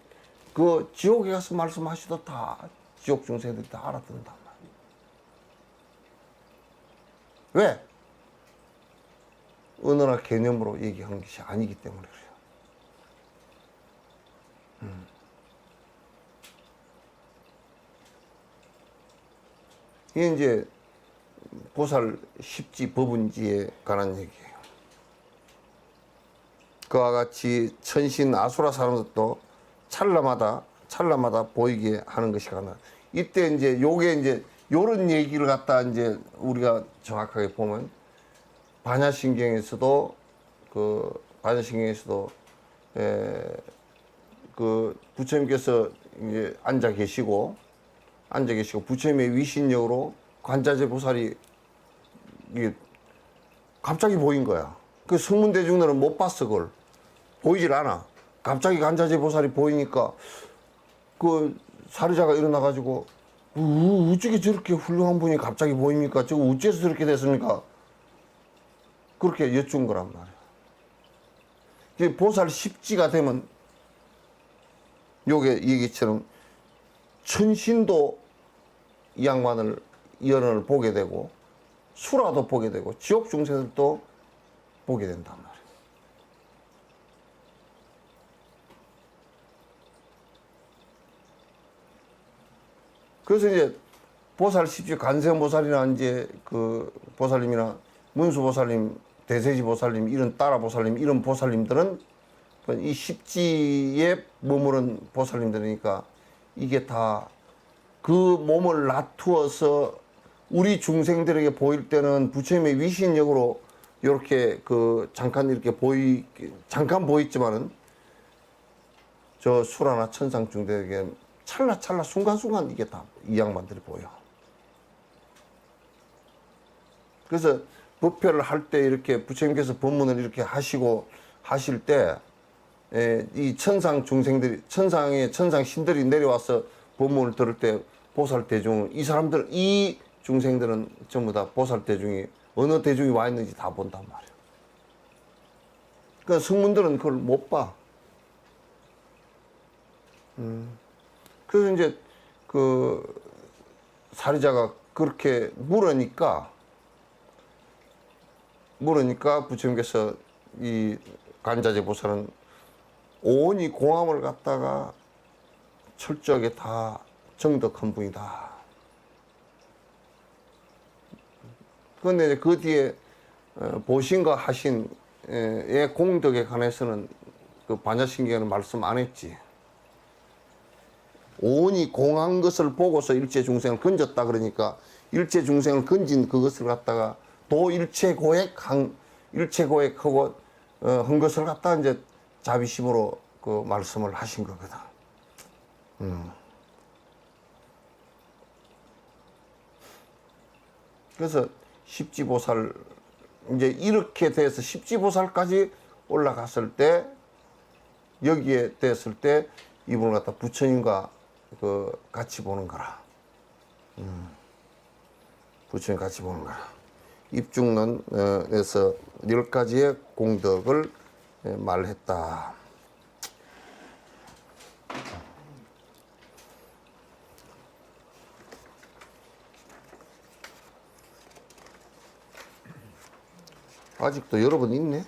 그 지옥에 가서 말씀하시도 다 지옥 중생들이 다 알아듣는단 말이에요. 왜? 언어나 개념으로 얘기하는 것이 아니기 때문에 그래요. 이게 이제 보살 십지 법은지에 관한 얘기예요. 그와 같이 천신 아수라 사람들도 찰나마다 보이게 하는 것이 가능. 이때 이제 요게 이제 요런 얘기를 갖다 이제 우리가 정확하게 보면 반야신경에서도 그 부처님께서 이제 앉아 계시고 부처님의 위신력으로 관자재 보살이 이게 갑자기 보인 거야. 그 성문대중들은 못 봤어. 그걸 보이질 않아. 갑자기 관자재 보살이 보이니까 그 사리자가 일어나가지고 어떻게 저렇게 훌륭한 분이 갑자기 보입니까? 저거 어째서 저렇게 됐습니까? 그렇게 여쭌 거란 말이야. 보살 십지가 되면 요게 얘기처럼 천신도 이 양반을 연을 보게 되고 수라도 보게 되고 지옥 중생들도 보게 된단 말이야. 그래서 이제 보살 십지 관세음보살이나 이제 그 보살님이나 문수보살님, 대세지보살님 이런 따라보살님 이런 보살님들은 이 십지에 머무른 보살님들이니까 이게 다 그 몸을 놔두어서 우리 중생들에게 보일 때는 부처님의 위신력으로 이렇게 그 잠깐 보이지만은 저 수라나 천상 중들에게 찰나 순간순간 이게 다 이 양반들이 보여. 그래서 법회를 할 때 이렇게 부처님께서 법문을 이렇게 하실 때 이 천상 중생들이 천상 신들이 내려와서 법문을 들을 때 보살 대중 이 중생들은 전부 다 보살 대중이 어느 대중이 와 있는지 다 본단 말이에요. 그러니까 성문들은 그걸 못 봐. 그래서 이제 그 사리자가 그렇게 물으니까 부처님께서 이 관자재 보살은 온이 공함을 갖다가 철저하게 다 정덕한 분이다. 그런데 그 뒤에 보신과 하신의 공덕에 관해서는 그 반야신경에는 말씀 안 했지. 온이 공한 것을 보고서 일체 중생을 건졌다 그러니까 일체 중생을 건진 그것을 갖다가 일체고액하고 한 것을 갖다가 이제 자비심으로 그 말씀을 하신 거거든. 그래서 십지보살 이제 이렇게 돼서 십지보살까지 올라갔을 때 여기에 됐을 때 이분을 갖다 부처님과 그 같이 보는 거라. 부처님 같이 보는 거라. 입중론에서 10가지의 공덕을 말했다. 아직도 여러 번 있네.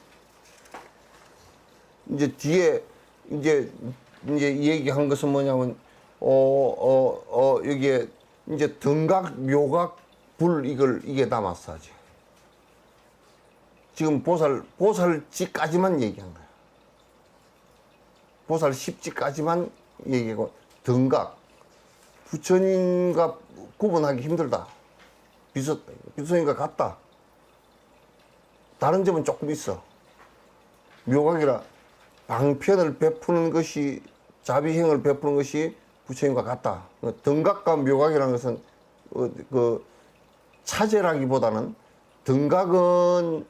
이제 뒤에 이제 얘기한 것은 뭐냐면 여기에 이제 등각, 묘각, 불 이게 남았어 아직. 지금 보살지까지만 얘기한 거야. 보살 10지까지만 얘기하고 등각 부처님과 구분하기 힘들다. 비슷하니까 같다. 다른 점은 조금 있어. 묘각이라 방편을 베푸는 것이 자비행을 베푸는 것이 부처님과 같다. 등각과 묘각이라는 것은 그 차제라기보다는 등각은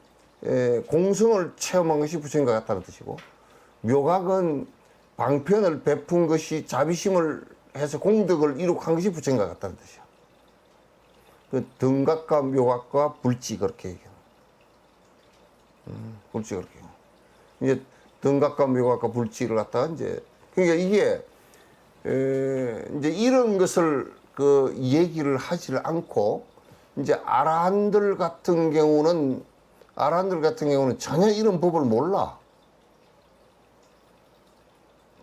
공성을 체험한 것이 부처님과 같다는 뜻이고 묘각은 방편을 베푼 것이 자비심을 해서 공덕을 이룩한 것이 부처님과 같다는 뜻이야. 그 등각과 묘각과 불지 그렇게 얘기해요. 불지 그렇게 해요. 이제 등각과 묘각과 불지를 갖다가 이제 그러니까 이게 이제 이런 것을 그 얘기를 하지를 않고 이제 아라한들 같은 경우는 전혀 이런 법을 몰라.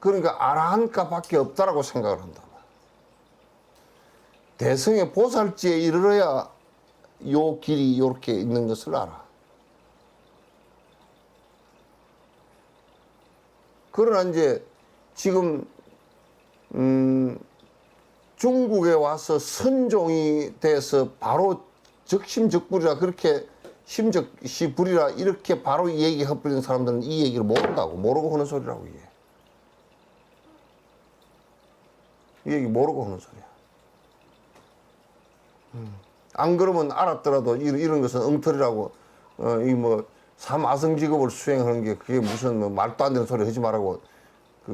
그러니까 아라한가밖에 없다라고 생각을 한다. 대성의 보살지에 이르러야 요 길이 요렇게 있는 것을 알아. 그러나 이제 지금 중국에 와서 선종이 돼서 바로 적심적불이라 그렇게 심적시불이라 이렇게 바로 얘기해버리는 사람들은 이 얘기를 모른다고. 모르고 하는 소리라고 이게. 이 얘기 모르고 하는 소리야. 안 그러면 알았더라도 이런 것은 엉터리라고 이 뭐 삼아성직업을 수행하는 게 그게 무슨 뭐 말도 안 되는 소리 하지 말라고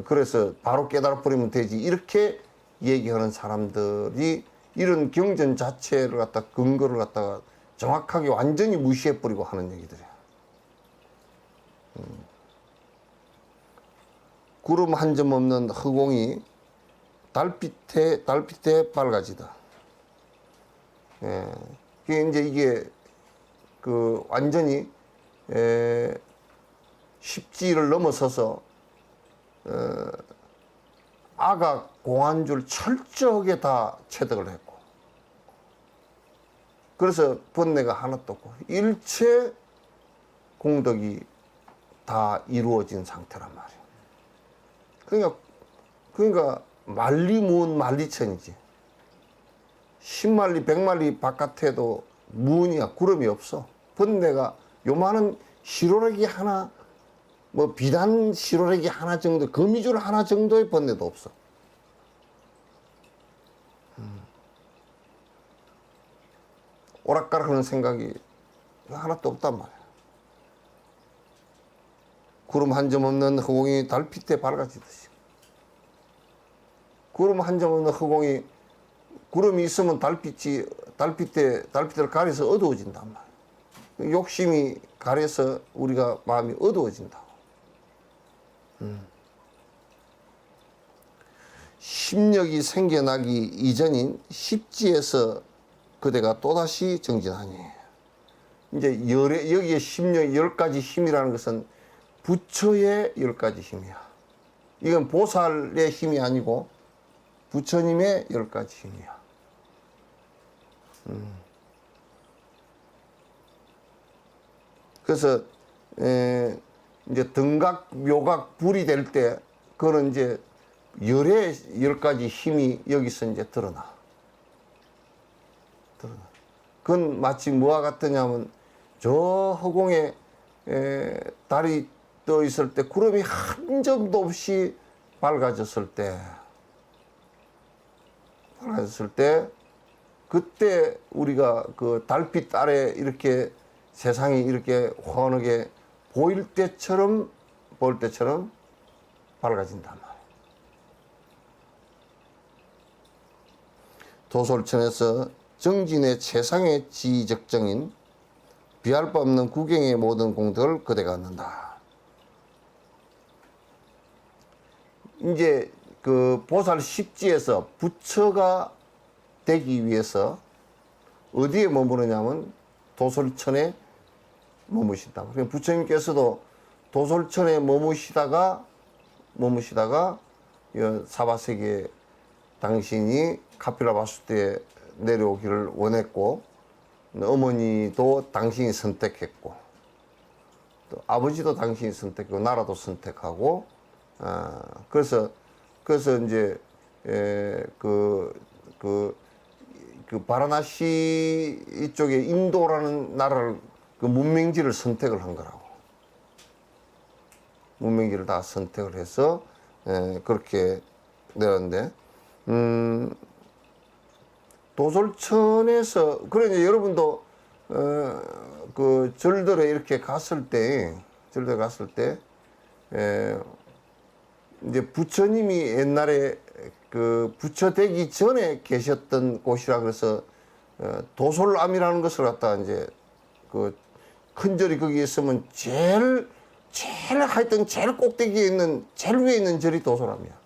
그래서 바로 깨달아버리면 되지 이렇게 얘기하는 사람들이 이런 경전 자체를 갖다 근거를 갖다가 정확하게 완전히 무시해버리고 하는 얘기들이야. 구름 한 점 없는 허공이 달빛에 밝아지다. 예. 이게 그 완전히 십지를 넘어서서 아각 공안줄 철저하게 다 체득을 했고 그래서 번뇌가 하나도 없고 일체 공덕이 다 이루어진 상태란 말이야. 그러니까 만리무은 만리천이지. 10만리 100만리 바깥에도 무은이야. 구름이 없어. 번뇌가 요만한 시로레기 하나 뭐 비단 시로레기 하나 정도 거미줄 하나 정도의 번뇌도 없어. 오락가락하는 생각이 하나도 없단 말이야. 구름 한 점 없는 허공이 달빛에 밝아지듯이. 구름 한 점 없는 허공이 구름이 있으면 달빛을 가려서 어두워진단 말이야. 욕심이 가려서 우리가 마음이 어두워진다고. 심력이 생겨나기 이전인 십지에서 그대가 또다시 정진하니. 이제 여기에 심력 10가지 힘이라는 것은 부처의 10가지 힘이야. 이건 보살의 힘이 아니고 부처님의 10가지 힘이야. 그래서 이제 등각, 묘각, 불이 될 때 그거는 이제 열의 10가지 힘이 여기서 이제 드러나. 그건 마치 뭐와 같으냐면 저 허공에 달이 떠 있을 때 구름이 한 점도 없이 밝아졌을 때 그때 우리가 그 달빛 아래 이렇게 세상이 이렇게 환하게 보일 때처럼 밝아진단 말이에요. 도솔천에서 정진의 최상의 지적정인 비할 바 없는 구경의 모든 공덕을 그대가 얻는다. 이제 그 보살 십지에서 부처가 되기 위해서 어디에 머무르냐면 도솔천에 머무신다. 그러니까 부처님께서도 도솔천에 머무시다가 사바세계 당신이 카필라 바수대에 내려오기를 원했고, 어머니도 당신이 선택했고, 또 아버지도 당신이 선택했고, 나라도 선택하고, 그래서 이제 그 바라나시 이쪽에 인도라는 나라를 그 문명지를 선택을 한 거라고. 문명지를 다 선택을 해서 그렇게 내렸는데, 도솔천에서 그러니까 여러분도 그 절들에 이렇게 갔을 때 이제 부처님이 옛날에 그 부처 되기 전에 계셨던 곳이라 그래서 도솔암이라는 것을 갖다가 이제 그 큰 절이 거기 있으면 제일 하여튼 제일 꼭대기에 있는 제일 위에 있는 절이 도솔암이야.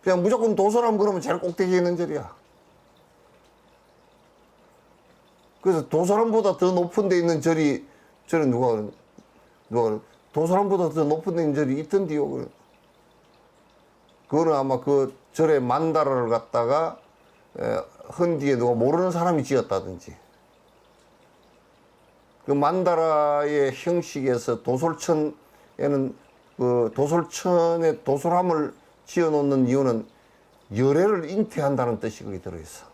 그냥 무조건 도솔암 그러면 제일 꼭대기에 있는 절이야. 그래서 도솔암보다 더 높은 데 있는 절이 누가 도솔암보다 더 높은 데 있는 절이 있던디요. 그거는 아마 그 절의 만다라를 갖다가 헌 뒤에 누가 모르는 사람이 지었다든지. 그 만다라의 형식에서 도솔천에는 그 도솔천에 도솔암을 지어 놓는 이유는 열애를 잉태한다는 뜻이 거기 들어있어.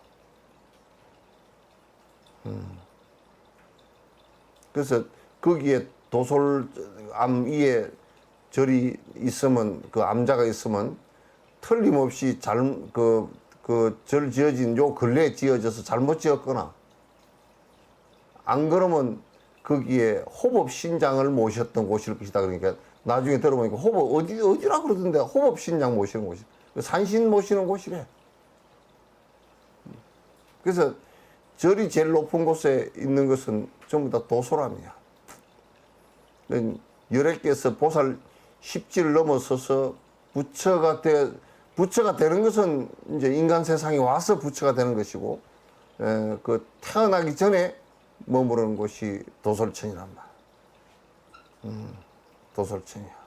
그래서 거기에 도솔암 위에 절이 있으면, 그 암자가 있으면 틀림없이 절 지어진 요 근래에 지어져서 잘못 지었거나, 안 그러면 거기에 호법 신장을 모셨던 곳일 것이다. 그러니까 나중에 들어보니까 호법 어디라 그러던데 호법 신장 모시는 곳이, 산신 모시는 곳이래. 그래서 절이 제일 높은 곳에 있는 것은 전부 다 도솔암이야. 열애께서 보살 십지를 넘어서서 부처가 되는 것은 이제 인간 세상에 와서 부처가 되는 것이고, 그 태어나기 전에 머무르는 곳이 도솔천이란 말. 도솔천이야.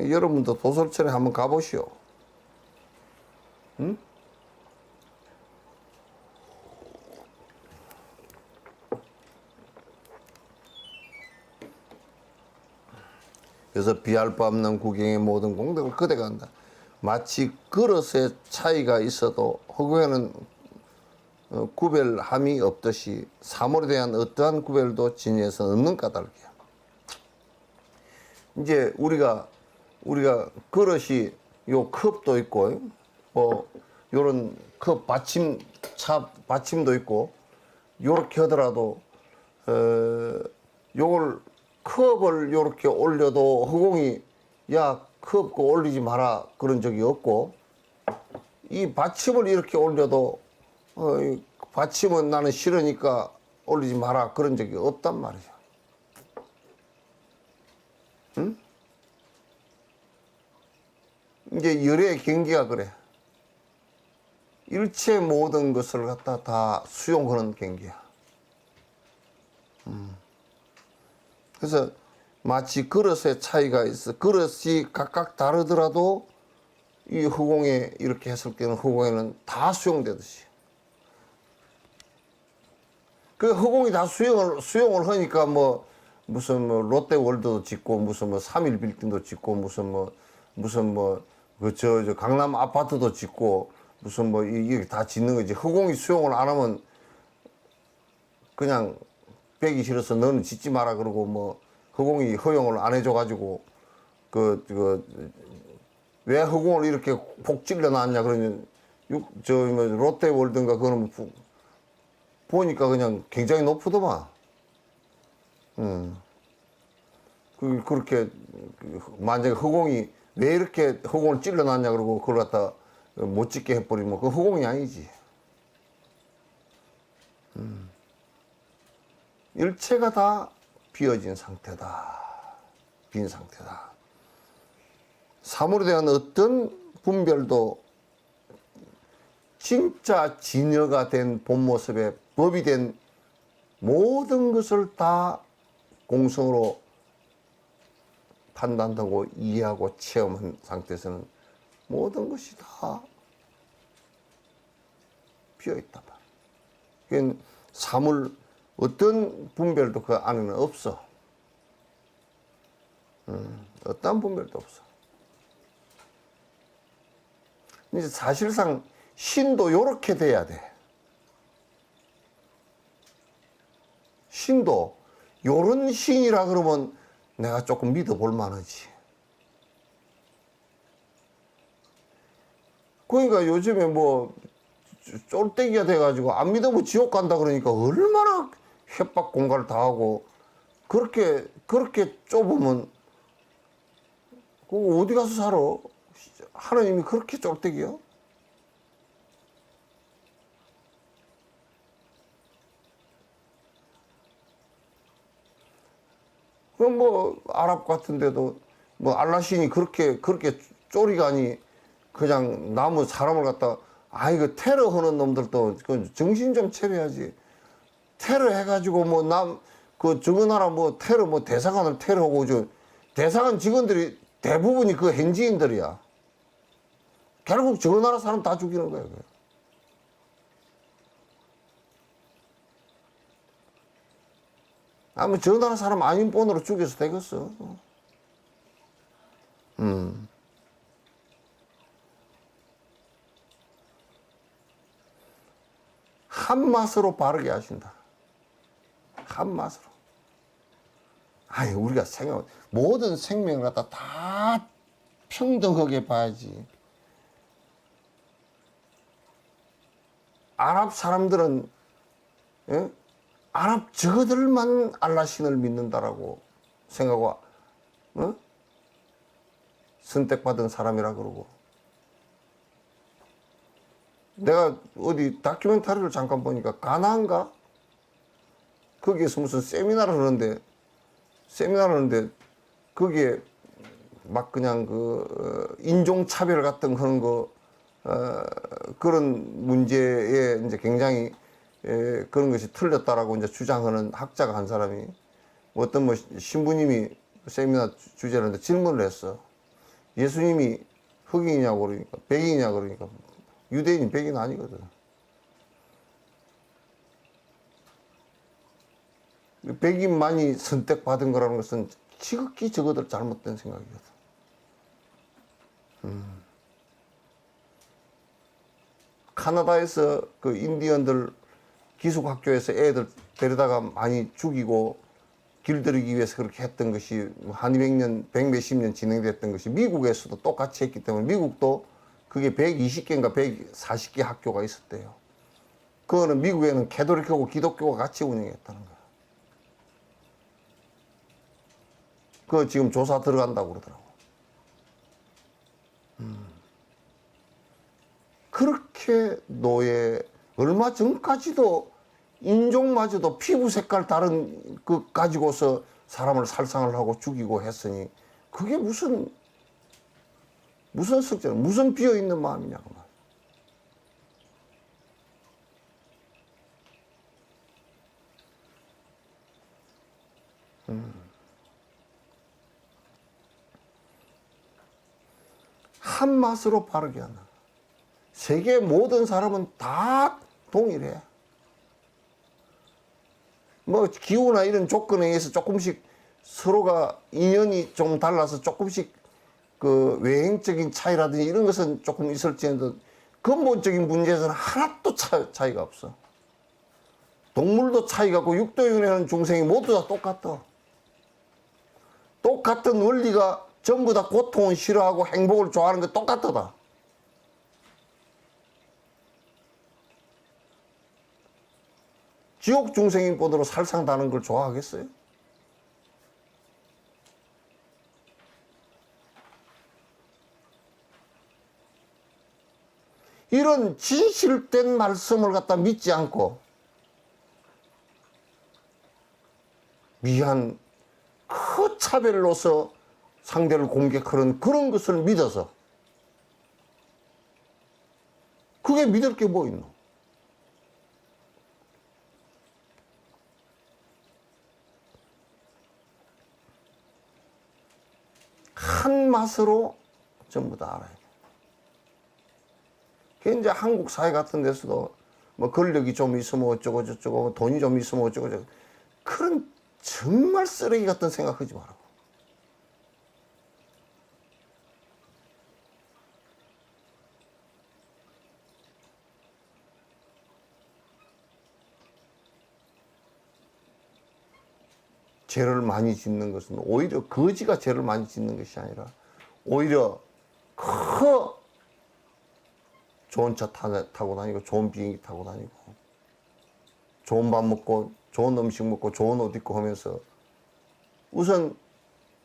여러분도 도솔천에 한번 가보시오. 응? 그래서 비할 바 없는 구경의 모든 공덕을 그대가 한다. 마치 그릇의 차이가 있어도 허구에는 구별함이 없듯이 사물에 대한 어떠한 구별도 진리에서 없는 까닭이야. 이제 우리가 그릇이 요 컵도 있고, 요런 컵 받침도 있고, 요렇게 하더라도 요걸 컵을 요렇게 올려도 허공이 야 컵 거 올리지 마라 그런 적이 없고, 이 받침을 이렇게 올려도 받침은 나는 싫으니까 올리지 마라 그런 적이 없단 말이야. 응? 이제 열애의 경계가 그래. 일체 모든 것을 갖다 다 수용하는 경계야. 그래서 마치 그릇의 차이가 있어. 그릇이 각각 다르더라도 이 허공에 이렇게 했을 때는 허공에는 다 수용되듯이. 그 허공이 다 수용을 하니까 무슨 롯데월드도 짓고, 무슨 3일 빌딩도 짓고, 무슨 저 강남 아파트도 짓고, 무슨 이게 다 짓는 거지. 허공이 수용을 안 하면 그냥 배기 싫어서 너는 짓지 마라 그러고, 허공이 허용을 안 해줘가지고, 왜 허공을 이렇게 폭 찔러 놨냐 그러면, 롯데월드인가 그거는 보니까 그냥 굉장히 높더만. 그렇게 만약에 허공이 왜 이렇게 허공을 찔러놨냐 그러고 그걸 갖다 못 찍게 해버리면 그 허공이 아니지. 일체가 다 비어진 상태다. 빈 상태다. 사물에 대한 어떤 분별도 진짜 진여가 된 본 모습의 법이 된 모든 것을 다 공성으로 판단하고 이해하고 체험한 상태에서는 모든 것이 다 비어있단 말이야. 그러니까 사물 어떤 분별도 그 안에는 없어. 어떤 분별도 없어. 이제 사실상 신도 요렇게 돼야 돼. 신도 요런 신이라 그러면 내가 조금 믿어볼 만하지. 그러니까 요즘에 뭐 쫄대기가 돼가지고 안 믿으면 지옥 간다 그러니까 얼마나 협박 공갈을 다 하고 그렇게 좁으면 그거 어디 가서 살아? 하나님이 그렇게 쫄대기야? 그럼 뭐 아랍 같은 데도 뭐 알라신이 그렇게 쪼리가니 그냥 나무 사람을 갖다 그 테러 하는 놈들도 그 정신 좀 차려야지. 테러 해가지고 뭐 저거 나라 뭐 테러 뭐 대사관을 테러하고 대사관 직원들이 대부분이 그 현지인들이야. 결국 저거 나라 사람 다 죽이는 거야. 아무 저 나라 사람 아닌 본으로 죽여서 되겠어. 한 맛으로 바르게 하신다. 한 맛으로. 우리가 모든 생명을 갖다 다 평등하게 봐야지. 아랍 사람들은, 예? 아랍 저들만 알라신을 믿는다라고 생각하고, 선택받은 사람이라 그러고. 내가 어디 다큐멘터리를 잠깐 보니까 가나안가? 거기에서 무슨 세미나를 하는데 거기에 막 그냥 인종차별 같은 그런 그런 문제에 이제 굉장히 그런 것이 틀렸다라고 이제 주장하는 학자가 한 사람이 어떤 뭐 신부님이 세미나 주제를 하는데 질문을 했어. 예수님이 흑인이냐고 그러니까 백인이냐고 그러니까 유대인이 백인 아니거든. 백인만이 선택받은 거라는 것은 지극히 저거들 잘못된 생각이거든. 카나다에서 그 인디언들 기숙학교에서 애들 데려다가 많이 죽이고 길들이기 위해서 그렇게 했던 것이 한 200년, 100몇십 년 진행됐던 것이 미국에서도 똑같이 했기 때문에 미국도 그게 120개인가 140개 학교가 있었대요. 그거는 미국에는 캐톨릭하고 기독교가 같이 운영했다는 거야. 그거 지금 조사 들어간다고 그러더라고. 그렇게 얼마 전까지도 인종마저도 피부 색깔 다른 그 가지고서 사람을 살상을 하고 죽이고 했으니 그게 무슨 석재, 무슨 비어있는 마음이냐고. 한 맛으로 바르게 한다. 세계 모든 사람은 다 동일해. 뭐 기후나 이런 조건에 의해서 조금씩 서로가 인연이 좀 달라서 조금씩 그 외형적인 차이라든지 이런 것은 조금 있을지언정 근본적인 문제에서는 하나도 차이가 없어. 동물도 차이가 없고 육도윤회하는 중생이 모두 다 똑같아. 똑같은 원리가 전부 다 고통을 싫어하고 행복을 좋아하는 게 똑같다. 지옥 중생인 보도로 살상다는 걸 좋아하겠어요? 이런 진실된 말씀을 갖다 믿지 않고 미한 그 차별로서 상대를 공격하는 그런 것을 믿어서 그게 믿을 게 뭐 있노? 한 맛으로 전부 다 알아야 돼. 이제 한국 사회 같은 데서도 뭐 권력이 좀 있으면 어쩌고 저쩌고 돈이 좀 있으면 어쩌고 저쩌고 그런 정말 쓰레기 같은 생각하지 말라고. 죄를 많이 짓는 것은 오히려 거지가 죄를 많이 짓는 것이 아니라 오히려 좋은 차 타고 다니고 좋은 비행기 타고 다니고 좋은 밥 먹고 좋은 음식 먹고 좋은 옷 입고 하면서 우선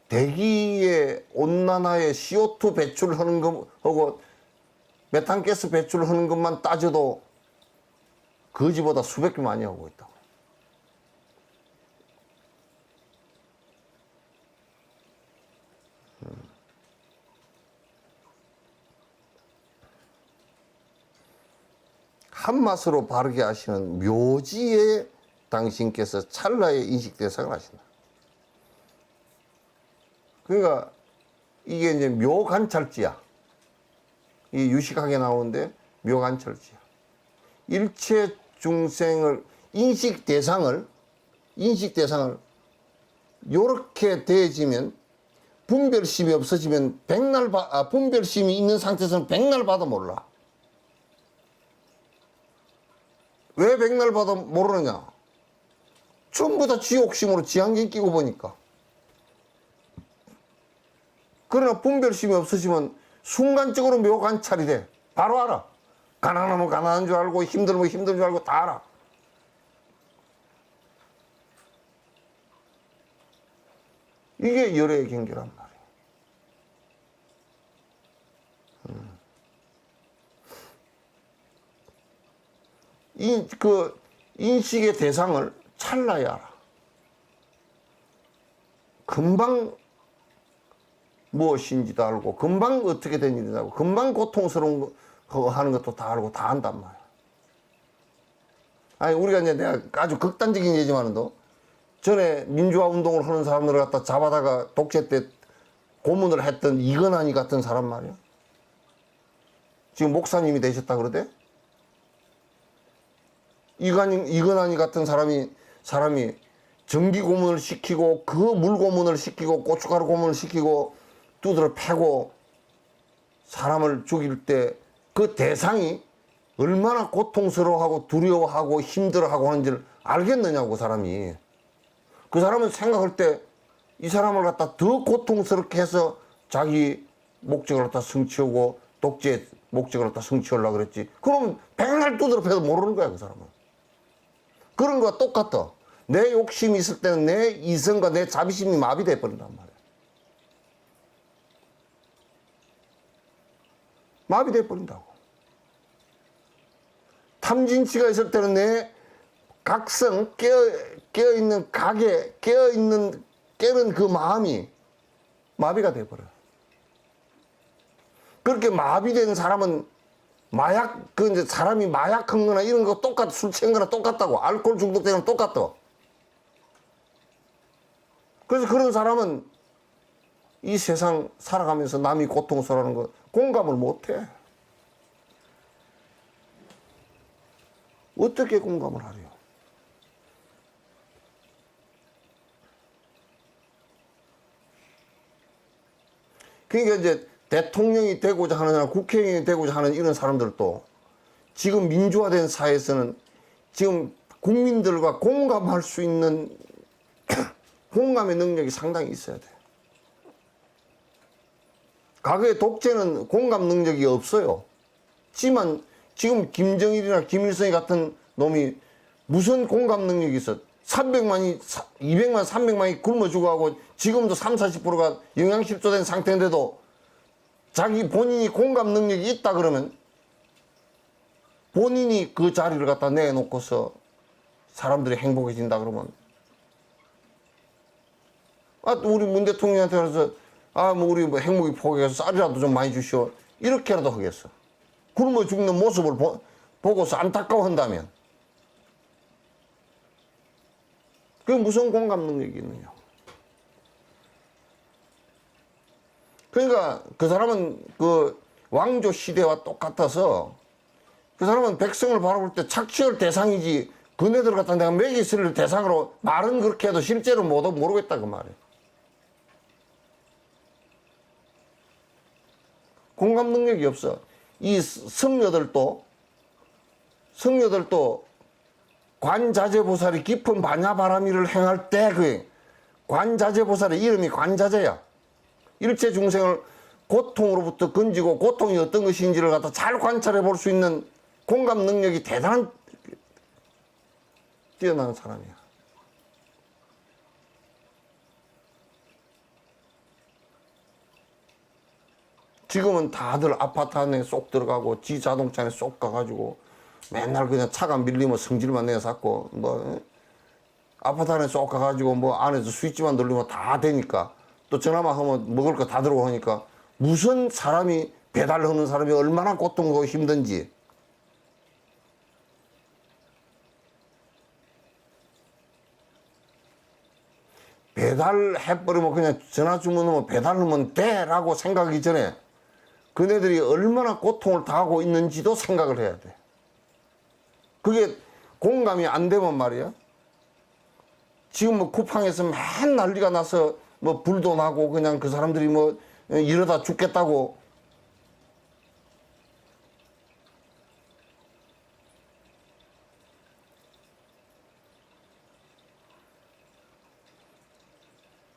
대기의 온난화에 CO2 배출하는 것하고 메탄가스 배출하는 것만 따져도 거지보다 수백 배 많이 하고 있다고. 한맛으로 바르게 하시는 묘지에 당신께서 찰나의 인식 대상을 하신다. 그러니까 이게 이제 묘관찰지야. 이 유식하게 나오는데 묘관찰지야. 일체 중생을 인식 대상을 요렇게 대해지면 분별심이 없어지면 분별심이 있는 상태에서는 백날 봐도 몰라. 왜 백날 봐도 모르느냐? 전부 다 지옥심으로 지안경 끼고 보니까. 그러나 분별심이 없어지면 순간적으로 묘관찰이 돼. 바로 알아. 가난하면 가난한 줄 알고 힘들면 힘든 줄 알고 다 알아. 이게 열애의 경계란 말이야. 그 인식의 대상을 찰나에 알아. 금방 무엇인지도 알고, 금방 어떻게 된 일이라고 알고, 금방 고통스러운 거 하는 것도 다 알고 다 안단 말이야. 아니, 우리가 이제 내가 아주 극단적인 얘기지만도 전에 민주화 운동을 하는 사람들을 갖다 잡아다가 독재 때 고문을 했던 이건환이 같은 사람 말이야. 지금 목사님이 되셨다 그러대? 이건환이 같은 사람이 전기 고문을 시키고 그 물 고문을 시키고 고춧가루 고문을 시키고 두드러 패고 사람을 죽일 때 그 대상이 얼마나 고통스러워하고 두려워하고 힘들어하고 하는지를 알겠느냐고. 그 사람이. 그 사람은 생각할 때 이 사람을 갖다 더 고통스럽게 해서 자기 목적을 갖다 성취하고 독재 목적을 갖다 성취하려고 그랬지. 그럼 백날 두드러 패도 모르는 거야, 그 사람은. 그런 거와 똑같아. 내 욕심이 있을 때는 내 이성과 내 자비심이 마비돼 버린단 말이야. 마비돼 버린다고. 탐진치가 있을 때는 내 각성, 깨어있는 각에, 깨는 그 마음이 마비가 돼버려요. 그렇게 마비된 사람은 이제 사람이 마약한 거나 이런 거 똑같아. 술 취한 거나 똑같다고. 알코올 중독된 거나 똑같다. 그래서 그런 사람은 이 세상 살아가면서 남이 고통스러워하는 거 공감을 못 해. 어떻게 공감을 하려? 그러니까 이제 대통령이 되고자 하느냐, 국회의원이 되고자 하는 이런 사람들도 지금 민주화된 사회에서는 지금 국민들과 공감할 수 있는 공감의 능력이 상당히 있어야 돼. 과거의 독재는 공감 능력이 없어요. 하지만 지금 김정일이나 김일성이 같은 놈이 무슨 공감 능력이 있어? 300만이, 200만, 300만이 굶어 죽어가고 지금도 30, 40%가 영양실조된 상태인데도 자기 본인이 공감 능력이 있다 그러면 본인이 그 자리를 갖다 내놓고서 사람들이 행복해진다 그러면 우리 문 대통령한테 가서 우리 행복이 포기해서 쌀이라도 좀 많이 주시오. 이렇게라도 하겠어. 굶어 죽는 모습을 보고서 안타까워한다면 그게 무슨 공감 능력이 있느냐. 그러니까 그 사람은 그 왕조 시대와 똑같아서 그 사람은 백성을 바라볼 때 착취할 대상이지 그네들 갖다 내가 먹이 쓸 대상으로 말은 그렇게 해도 실제로 모르겠다 그 말이에요. 공감 능력이 없어. 이 성녀들도 관자재보살이 깊은 반야바라미를 행할 때 그 관자재보살의 이름이 관자재야. 일체 중생을 고통으로부터 건지고 고통이 어떤 것인지를 갖다 잘 관찰해 볼 수 있는 공감 능력이 뛰어난 사람이야. 지금은 다들 아파트 안에 쏙 들어가고 지 자동차 안에 쏙 가가지고 맨날 그냥 차가 밀리면 성질만 내서 아파트 안에 쏙 가가지고 안에서 스위치만 돌리면 다 되니까 또 전화만 하면 먹을 거 다 들어오고 하니까 무슨 사람이 배달하는 사람이 얼마나 고통하고 힘든지 배달해버리면 그냥 전화 주문하면 배달하면 돼라고 생각하기 전에 그네들이 얼마나 고통을 당하고 있는지도 생각을 해야 돼. 그게 공감이 안 되면 말이야. 지금 쿠팡에서 맨 난리가 나서 불도 나고 그냥 그 사람들이 이러다 죽겠다고.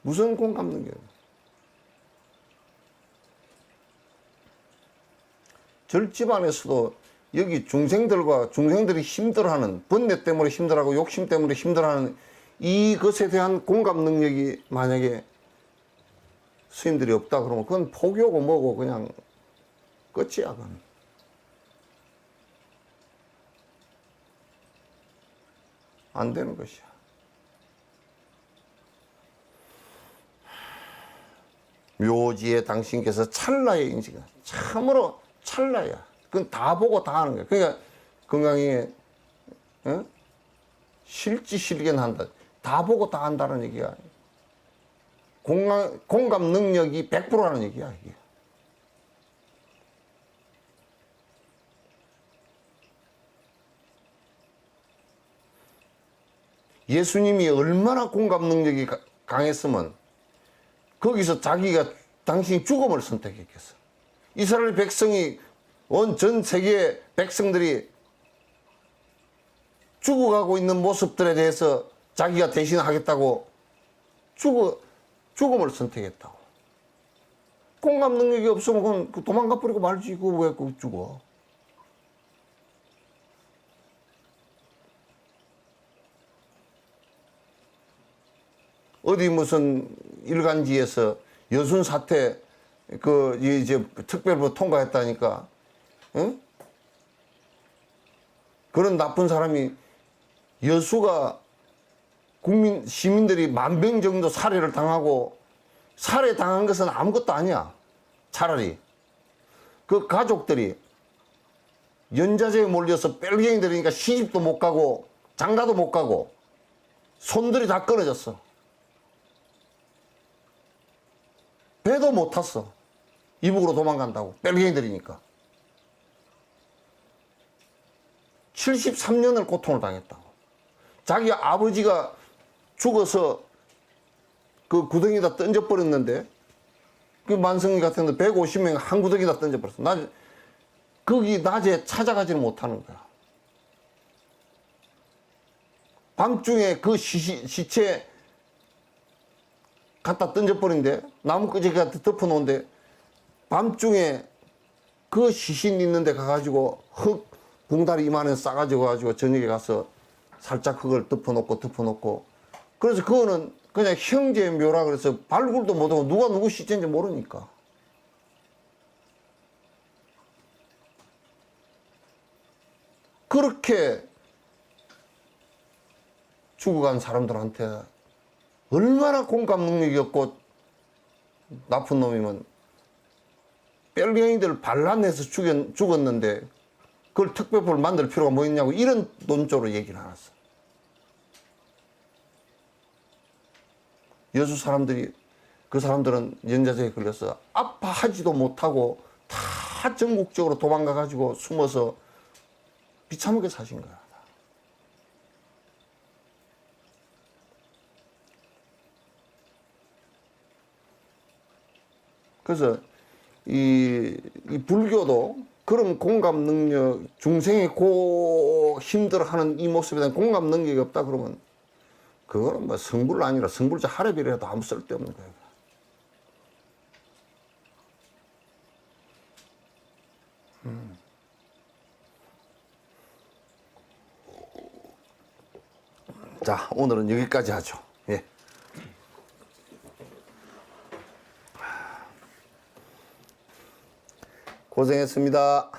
무슨 공감 능력이야. 절집안에서도 여기 중생들이 힘들어하는 번뇌 때문에 힘들어하고 욕심 때문에 힘들어하는 이것에 대한 공감 능력이 만약에 스님들이 없다 그러면 그건 포기하고 뭐고 그냥 끝이야. 그건. 안 되는 것이야. 묘지에 당신께서 찰나의 인식은 참으로 찰나야. 그건 다 보고 다 하는 거야. 그러니까 건강에 실지실견한다. 다 보고 다 한다는 얘기야. 공감 능력이 100%라는 얘기야. 이게. 예수님이 얼마나 공감 능력이 강했으면 거기서 당신이 죽음을 선택했겠어. 이스라엘 백성이 온 전 세계 백성들이 죽어가고 있는 모습들에 대해서 자기가 대신하겠다고 죽음을 선택했다고. 공감 능력이 없으면 그건 도망가 버리고 말지. 그거 왜 죽어? 어디 무슨 일간지에서 여순 사태 이제 특별법 통과했다니까. 응? 그런 나쁜 사람이 여수가 시민들이 10,000명 정도 살해를 당하고 살해당한 것은 아무것도 아니야. 차라리 그 가족들이 연좌제에 몰려서 뺄갱이들이니까 시집도 못 가고 장가도 못 가고 손들이 다 끊어졌어. 배도 못 탔어. 이북으로 도망간다고. 뺄갱이들이니까. 73년을 고통을 당했다고. 자기 아버지가 죽어서 그 구덩이에다 던져버렸는데 그 만성이 같은 데 150명 한 구덩이에다 던져버렸어. 거기 낮에 찾아가지는 못하는 거야. 밤중에 그 시체 갖다 던져버린데 나무끄지 갖다 덮어놓은데 밤중에 그 시신 있는 데 가가지고 흙 봉다리 이만한 싸가지고 저녁에 가서 살짝 그걸 덮어놓고 그래서 그거는 그냥 형제의 묘라 그래서 발굴도 못하고 누가 누구 시체인지 모르니까. 그렇게 죽어간 사람들한테 얼마나 공감 능력이 없고 나쁜 놈이면 뺄갱이들 반란해서 죽었는데 그걸 특별법을 만들 필요가 뭐 있냐고 이런 논조로 얘기를 해놨어. 여수 사람들이 그 사람들은 연좌제에 걸려서 아파하지도 못하고 다 전국적으로 도망가가지고 숨어서 비참하게 사신 거야. 그래서 이 불교도 그런 공감 능력, 중생이 힘들어하는 이 모습에 대한 공감 능력이 없다 그러면 그거는 뭐 성불 아니라 성불자 하랩이라도 아무 쓸데없는 거예요. 자, 오늘은 여기까지 하죠. 예. 고생했습니다.